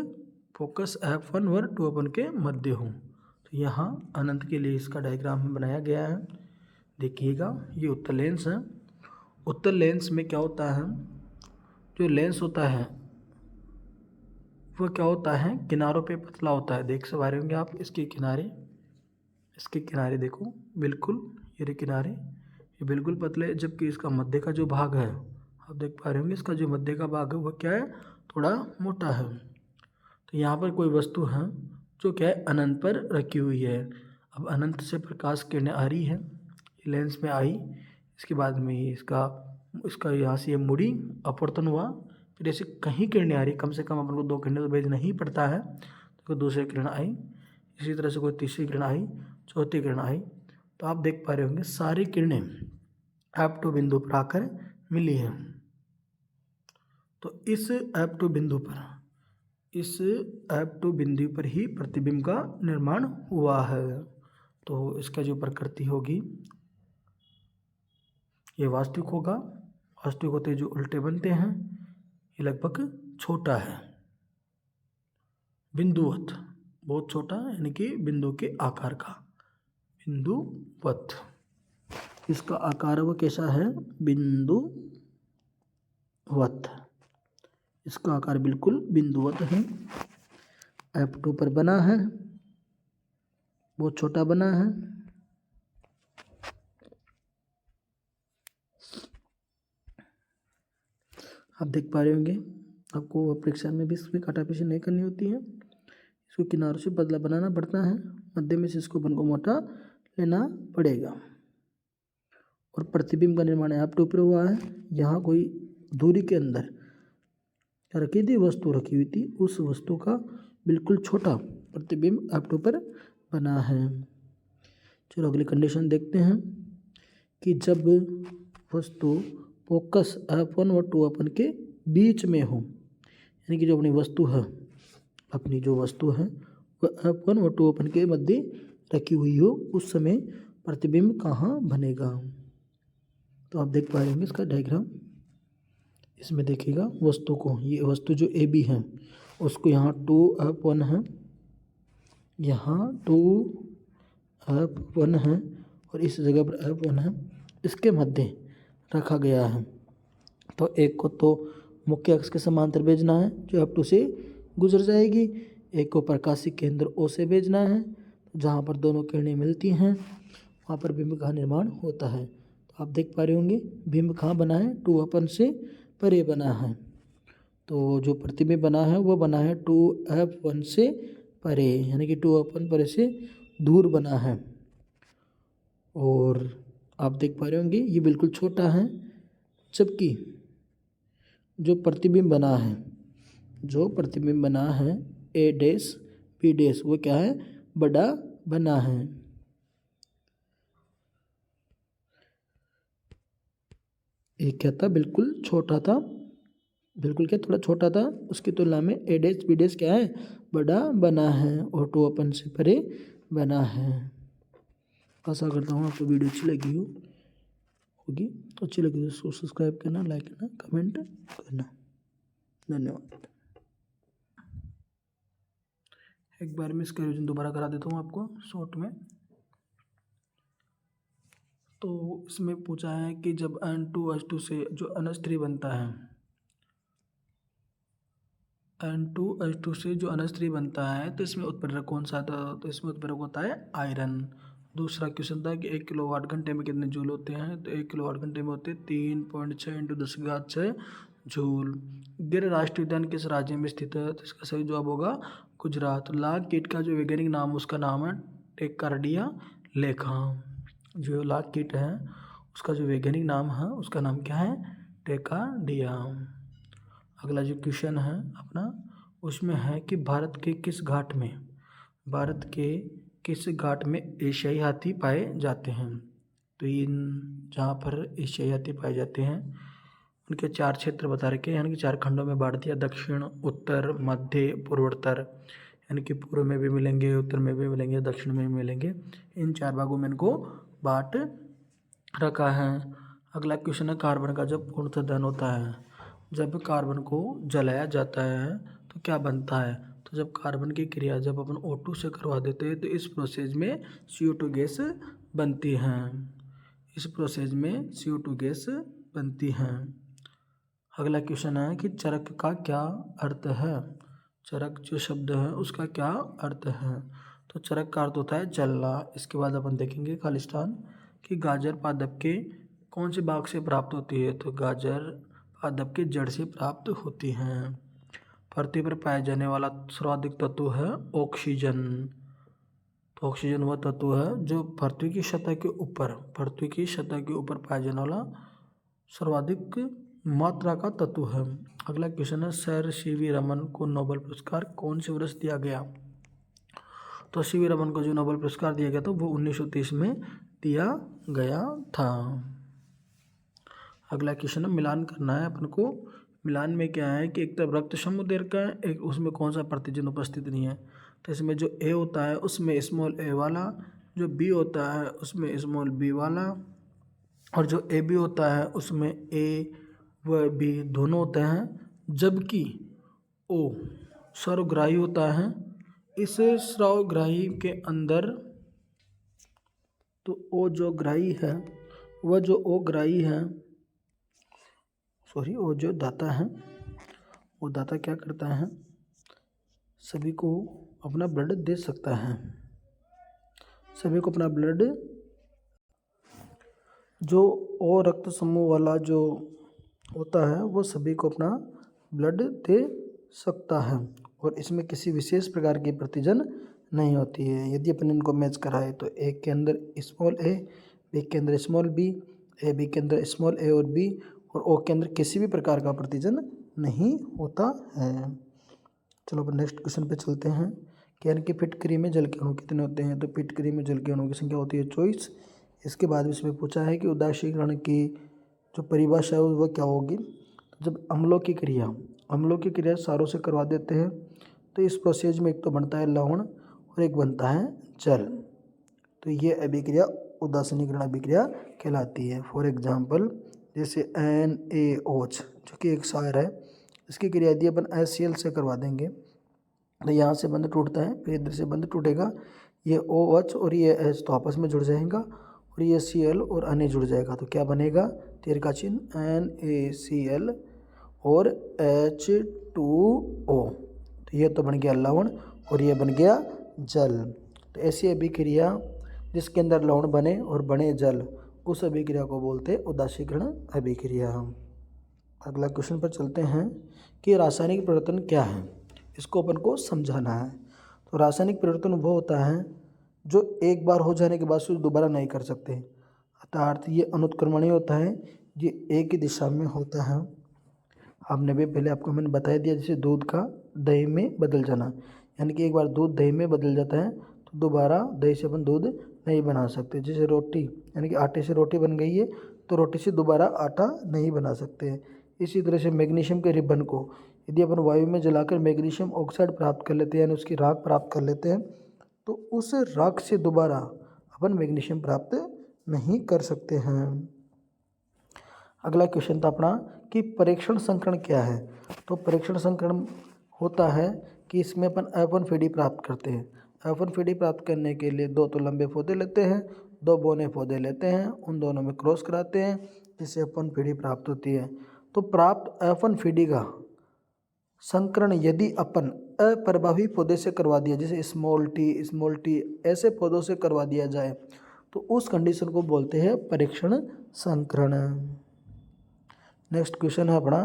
फोकस F1 और 2 F1 के मध्य हो। तो यहाँ अनंत के लिए इसका डायग्राम बनाया गया है, देखिएगा। ये उत्तल लेंस है। उत्तल लेंस में क्या होता है, जो लेंस होता है वो क्या होता है, किनारों पे पतला होता है। देख पा रहे होंगे आप, इसके किनारे देखो, बिल्कुल ये रहे किनारे, ये बिल्कुल पतले। जबकि इसका मध्य का जो भाग है, आप देख पा रहे होंगे, इसका जो मध्य का भाग है वह क्या है, थोड़ा मोटा है। तो यहाँ पर कोई वस्तु है जो क्या है, अनंत पर रखी हुई है। अब अनंत से प्रकाश किरणें आ रही है, लेंस में आई, इसके बाद में इसका यहाँ से ये मुड़ी, अपवर्तन हुआ, फिर ऐसे कहीं किरणें आ रही, कम से कम अपन को 2 किरणें तो भेजना ही पड़ता है। तो दूसरी किरण आई, इसी तरह से कोई तीसरी किरण आई, चौथी किरण आई। तो आप देख पा रहे होंगे सारी किरणें F2 बिंदु पर आकर मिली हैं। तो इस F2 बिंदु पर ही प्रतिबिंब का निर्माण हुआ है। तो इसका जो प्रकृति होगी ये वास्तविक होगा। वास्तविक होते जो उल्टे बनते हैं, ये लगभग छोटा है, बिंदुवत, बहुत छोटा यानी कि बिंदु के आकार का, बिंदुवत। इसका आकार वो कैसा है, बिंदुवत। इसका आकार बिल्कुल बिंदुवत है। F2 पर बना है, बहुत छोटा बना है। आप देख पा रहे होंगे, आपको परीक्षा में भी इसमें काटापेशी नहीं करनी होती है। इसको किनारों से पतला बनाना पड़ता है, मध्य में से इसको बन को मोटा लेना पड़ेगा। और प्रतिबिंब का निर्माण F2 पर हुआ है। यहाँ कोई दूरी के अंदर रखी थी वस्तु रखी हुई थी, उस वस्तु का बिल्कुल छोटा प्रतिबिंब F2 पर बना है। चलो अगली कंडीशन देखते हैं कि जब वस्तु फोकस F1 और 2 के बीच में हो, यानी कि जो अपनी वस्तु है, अपनी जो वस्तु है वह F1 और 2 के मध्य रखी हुई हो, उस समय प्रतिबिंब कहाँ बनेगा। तो आप देख पा रहे होंगे इसका डायग्राम। इसमें देखिएगा वस्तु को, ये वस्तु जो AB है उसको यहाँ 2F1 है, यहाँ 2F1 है और इस जगह पर F1 है, इसके मध्य रखा गया है। तो एक को तो मुख्य अक्ष के समांतर भेजना है जो F2 से गुजर जाएगी, एक को प्रकाशीय केंद्र O से भेजना है, जहाँ पर दोनों किरणें मिलती हैं वहाँ पर बिंब का निर्माण होता है। तो आप देख पा रहे होंगे बिंब कहाँ बना है, 2F1 से परे बना है। तो जो प्रतिबिंब बना है वो बना है 2F1 से परे, यानी कि 2F1 परे से दूर बना है। और आप देख पा रहे होंगे ये बिल्कुल छोटा है, जबकि जो प्रतिबिंब बना है, जो प्रतिबिंब बना है A डैश B डैश, वो क्या है, बड़ा बना है। एक क्या था, बिल्कुल छोटा था, बिल्कुल क्या थोड़ा छोटा था, उसकी तुलना में A डैश B डैश क्या है, बड़ा बना है और 2F1 से परे बना है। आशा करता हूँ आपको वीडियो अच्छी लगी होगी। अच्छी लगी तो उसको सब्सक्राइब करना, लाइक करना, कमेंट करना। धन्यवाद। एक बार मैं इसका रिवीजन दोबारा करा देता हूँ आपको शॉर्ट में। तो इसमें पूछा है कि जब N2H2 से जो NH3 बनता है, N2H2 से जो NH3 बनता है तो इसमें उत्प्रेरक कौन सा था, तो इसमें उत्प्रेरक होता है आयरन। दूसरा क्वेश्चन था कि 1 किलोवाट घंटे में कितने जूल होते हैं, तो 1 किलोवाट घंटे में होते 3.6 × 10⁻6 जूल। गिर राष्ट्रीय उद्यान किस राज्य में स्थित है, तो इसका सही जवाब होगा गुजरात। लाख कीट का जो वैज्ञानिक नाम उसका नाम है टेकार्डिया लेखा। जो लाख कीट है उसका जो वैज्ञानिक नाम है उसका नाम क्या है, टेकार्डिया। अगला जो क्वेश्चन है अपना उसमें है कि भारत के किस घाट में एशियाई हाथी पाए जाते हैं। तो इन जहाँ पर एशियाई हाथी पाए जाते हैं उनके 4 क्षेत्र बता रखे हैं, यानी कि 4 खंडों में बांट दिया, दक्षिण, उत्तर, मध्य, पूर्वोत्तर, यानी कि पूर्व में भी मिलेंगे, उत्तर में भी मिलेंगे, दक्षिण में भी मिलेंगे। इन 4 भागों में इनको बांट रखा है। अगला क्वेश्चन है कार्बन का जब पूर्णतः दहन होता है, जब कार्बन को जलाया जाता है तो क्या बनता है, तो जब कार्बन की क्रिया जब अपन O2 से करवा देते हैं तो इस प्रोसेस में CO2 गैस बनती है, इस प्रोसेस में CO2 गैस बनती है। अगला क्वेश्चन है कि चरक का क्या अर्थ है, चरक जो शब्द है उसका क्या अर्थ है, तो चरक का अर्थ होता है जलना। इसके बाद अपन देखेंगे खालिस्तान कि गाजर पादप के कौन से भाग से प्राप्त होती है, तो गाजर पादप के जड़ से प्राप्त होती हैं। पृथ्वी पर पाया जाने वाला सर्वाधिक तत्व है ऑक्सीजन। तो ऑक्सीजन वह तत्व है जो पृथ्वी की सतह के ऊपर पाया जाने वाला सर्वाधिक मात्रा का तत्व है। अगला क्वेश्चन है सर CV रमन को नोबेल पुरस्कार कौन से वर्ष दिया गया, तो CV रमन को जो नोबेल पुरस्कार दिया गया था वो 1930 में दिया गया था। अगला क्वेश्चन है मिलान करना है अपन को। मिलान में क्या है कि एक तरफ रक्त समूह का है, एक उसमें कौन सा प्रतिचिह्न उपस्थित नहीं है, तो इसमें जो A होता है उसमें स्मॉल a वाला, जो B होता है उसमें स्मॉल b वाला, और जो AB होता है उसमें A व B दोनों होते हैं, जबकि ओ सर्वग्राही होता है। इस सर्वग्राही के अंदर तो ओ जो ग्राही है वह जो ओ ग्राही है वो जो दाता है वो दाता क्या करता है, सभी को अपना ब्लड दे सकता है। सभी को अपना ब्लड, जो ओ रक्त समूह वाला जो होता है वो सभी को अपना ब्लड दे सकता है और इसमें किसी विशेष प्रकार की प्रतिजन नहीं होती है। यदि अपन इनको मैच कराए तो एक के अंदर स्मॉल ए, बी के अंदर स्मॉल बी, ए बी के अंदर स्मॉल ए और बी, और ओ के अंदर किसी भी प्रकार का प्रतिजन नहीं होता है। चलो अपन नेक्स्ट क्वेश्चन पे चलते हैं। कैन की फिटकरी में जल के अणु कितने होते हैं? तो फिटकरी में जल के अणु की संख्या होती है 24। इसके बाद इसमें पूछा है कि उदासीकरण की जो परिभाषा है वह क्या होगी। तो जब अम्लों की क्रिया सारों से करवा देते हैं तो इस प्रोसेस में एक तो बनता है लवण और एक बनता है जल। तो ये अभिक्रिया उदासीनीकरण अभिक्रिया कहलाती है। फॉर एग्जाम्पल जैसे NaOH जो कि एक क्षार है, इसकी क्रिया यदि अपन HCl से करवा देंगे तो यहाँ से बंध टूटता है, फिर इधर से बंध टूटेगा, ये OH और ये H तो आपस में जुड़ जाएगा और ये Cl और Na जुड़ जाएगा। तो क्या बनेगा, तीर का चिन्ह NaCl और H2O। तो ये तो बन गया लवण और ये बन गया जल। तो ऐसी अभिक्रिया जिसके अंदर लवण बने और बने जल, उस अभिक्रिया को बोलते हैं उदासीकरण अभिक्रिया। अगला क्वेश्चन पर चलते हैं कि रासायनिक परिवर्तन क्या है, इसको अपन को समझाना है। तो रासायनिक परिवर्तन वो होता है जो एक बार हो जाने के बाद फिर दोबारा नहीं कर सकते, अर्थात ये अनुत्क्रमणीय होता है, ये एक ही दिशा में होता है। आपने भी पहले आपको मैंने बता दिया, जैसे दूध का दही में बदल जाना, यानी कि एक बार दूध दही में बदल जाता है तो दोबारा दही से अपन दूध नहीं बना सकते। जैसे रोटी, यानी कि आटे से रोटी बन गई है तो रोटी से दोबारा आटा नहीं बना सकते। इसी तरह से मैग्नीशियम के रिबन को यदि अपन वायु में जलाकर मैग्नीशियम ऑक्साइड प्राप्त कर लेते हैं, यानी उसकी राख प्राप्त कर लेते हैं, तो उस राख से दोबारा अपन मैग्नीशियम प्राप्त नहीं कर सकते हैं। अगला क्वेश्चन था अपना कि परीक्षण संकरण क्या है। तो परीक्षण संकरण होता है कि इसमें अपन F1 प्राप्त करते हैं। F1 प्राप्त करने के लिए दो तो लंबे पौधे लेते हैं, दो बौने पौधे लेते हैं, उन दोनों में क्रॉस कराते हैं, जिससे F1 प्राप्त होती है। तो प्राप्त F1 का संकरण यदि अपन अप्रभावी पौधे से करवा दिया, जैसे स्मॉल टी ऐसे पौधों से करवा दिया जाए, तो उस कंडीशन को बोलते हैं परीक्षण संकरण। नेक्स्ट क्वेश्चन है अपना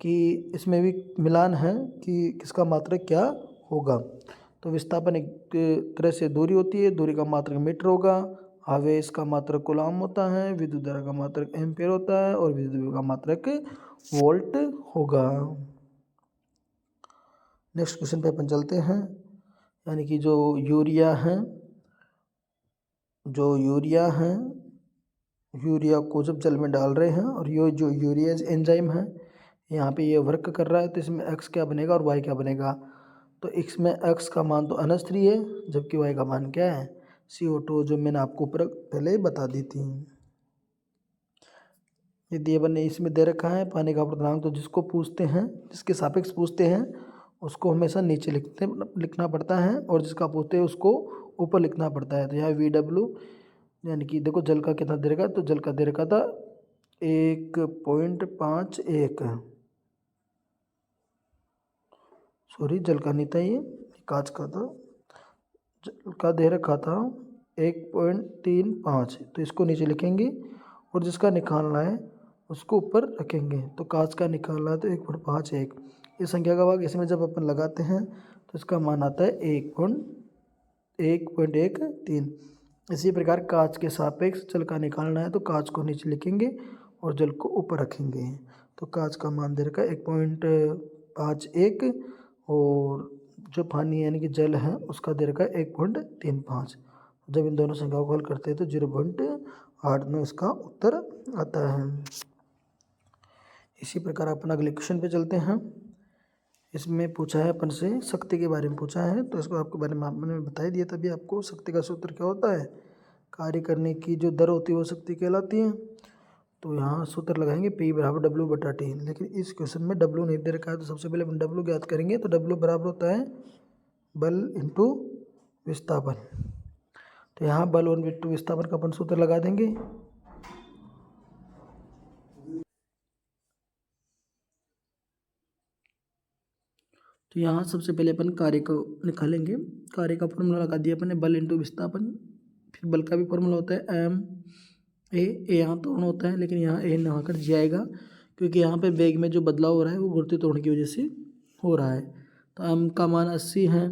कि इसमें भी मिलान है कि किसका मात्रक क्या होगा। तो विस्थापन एक तरह से दूरी होती है, दूरी का मात्रक मीटर होगा, आवेश का मात्रक कूलम होता है, विद्युत धारा का मात्रक एम्पेयर होता है और विद्युत विभव का मात्रक वोल्ट होगा। नेक्स्ट क्वेश्चन पे अपन चलते हैं, यानी कि जो यूरिया है, यूरिया को जब जल में डाल रहे हैं और ये जो यूरियाज एंजाइम है यहाँ पे ये वर्क कर रहा है, तो इसमें x क्या बनेगा और y क्या बनेगा। तो इसमें x का मान तो NH3 है, जबकि y का मान क्या है, CO2, जो मैंने आपको ऊपर पहले बता दी थी। यदि अपन ने इसमें दे रखा है पानी का अपर्दनांक, तो जिसको पूछते हैं, जिसके सापेक्ष पूछते हैं उसको हमेशा नीचे लिखना पड़ता है और जिसका पूछते हैं उसको ऊपर लिखना पड़ता है। तो यहाँ VW, यानी कि देखो जल का कितना दे रखा है, तो जल का दे रखा था 1.51, सॉरी जल का नहीं था, ये कांच का था, जल का दे रखा था 1.35, तो इसको नीचे लिखेंगे और जिसका निकालना है उसको ऊपर रखेंगे। तो कांच का निकालना है तो 1.51, इस संख्या का भाग इसमें जब अपन लगाते हैं तो इसका मान आता है 1.13। इसी प्रकार कांच के सापेक्ष जल का निकालना है तो कांच को नीचे लिखेंगे और जल को ऊपर रखेंगे। तो कांच का मान दे रखा है 1.51 और जो पानी यानी कि जल है उसका दे रखा है 1.35। जब इन दोनों संख्याओं को हल करते हैं तो 0.89 इसका उत्तर आता है। इसी प्रकार अपन अगले क्वेश्चन पे चलते हैं। इसमें पूछा है अपन से शक्ति के बारे में पूछा है, तो इसको आपके बारे में मैंने बता ही दिया तभी आपको। शक्ति का सूत्र क्या होता है, कार्य करने की जो दर होती है वो शक्ति कहलाती है। तो यहाँ सूत्र लगाएंगे P बराबर W बटा T, लेकिन इस क्वेश्चन में W नहीं दे रखा है, तो सबसे पहले अपन W ज्ञात करेंगे। तो W बराबर होता है बल इंटू विस्थापन। तो यहाँ बल और इंटू विस्थापन का अपन सूत्र लगा देंगे। तो यहाँ सबसे पहले अपन कार्य को निकालेंगे। कार्य का फॉर्मूला लगा दिया अपन ने, बल इंटू विस्थापन। फिर बल का भी फॉर्मूला होता है एम ए यहाँ त्वरण होता है, लेकिन यहाँ ए नहा कर जाएगा, क्योंकि यहाँ पे वेग में जो बदलाव हो रहा है वो गुरुत्वीय त्वरण की वजह से हो रहा है। तो एम का मान 80 है,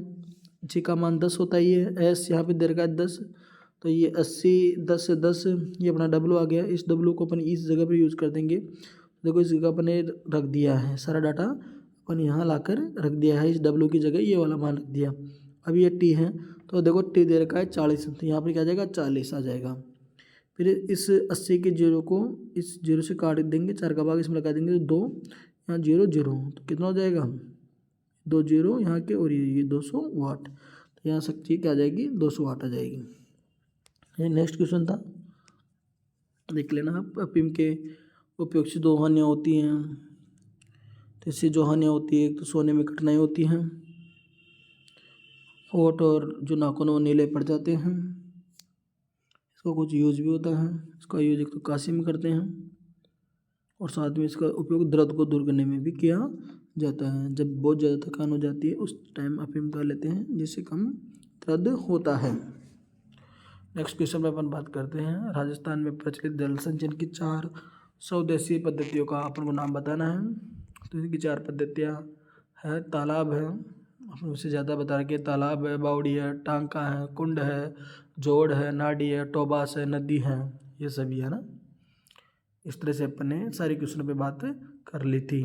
जी का मान 10 होता है, ये एस यहाँ पे दे रखा है 10, तो ये 80 10 से 10 ये अपना डब्लू आ गया। इस डब्लू को अपन इस जगह पर यूज़ कर देंगे। देखो इस जगह अपन ने रख दिया है, सारा डाटा अपन यहाँ लाकर रख दिया है, इस डब्लू की जगह ये वाला मान रख दिया। अब ये टी है, तो देखो टी दे रखा है 40, तो यहाँ पर क्या आ जाएगा 40 आ जाएगा। फिर इस 80 के जीरो को इस जीरो से काट देंगे, 4 का भाग इसमें लगा देंगे, तो 2 यहाँ 0 0, तो कितना हो जाएगा 2 0 यहाँ के, और ये 200 वाट। तो यहाँ शक्ति क्या आ जाएगी 200 वाट आ जाएगी। ये नेक्स्ट क्वेश्चन था, देख लेना आप। अफीम के उपयोग से 2 हानियाँ होती हैं। तो इससे जो हानियाँ होती है, एक तो सोने में कठिनाई होती है, होठ और जो नाखून वो नीले पड़ जाते हैं। इसका कुछ यूज भी होता है, इसका यूज एक तो काशी में करते हैं, और साथ में इसका उपयोग दर्द को दूर करने में भी किया जाता है। जब बहुत ज़्यादा थकान हो जाती है उस टाइम अफीम कर लेते हैं, जिससे कम दर्द होता है। नेक्स्ट क्वेश्चन में अपन बात करते हैं, राजस्थान में प्रचलित जल संचयन की 4 स्वदेशी पद्धतियों का अपन को नाम बताना है। तो इनकी 4 पद्धतियाँ है, तालाब है, अपन उससे ज़्यादा बता रखे, तालाब है, बावड़ी है, टांका है, कुंड है, जोड़ है, नाडी है, टोबास है, नदी है, ये सभी है ना। इस तरह से अपन ने सारी क्वेश्चनों पे बात कर ली थी।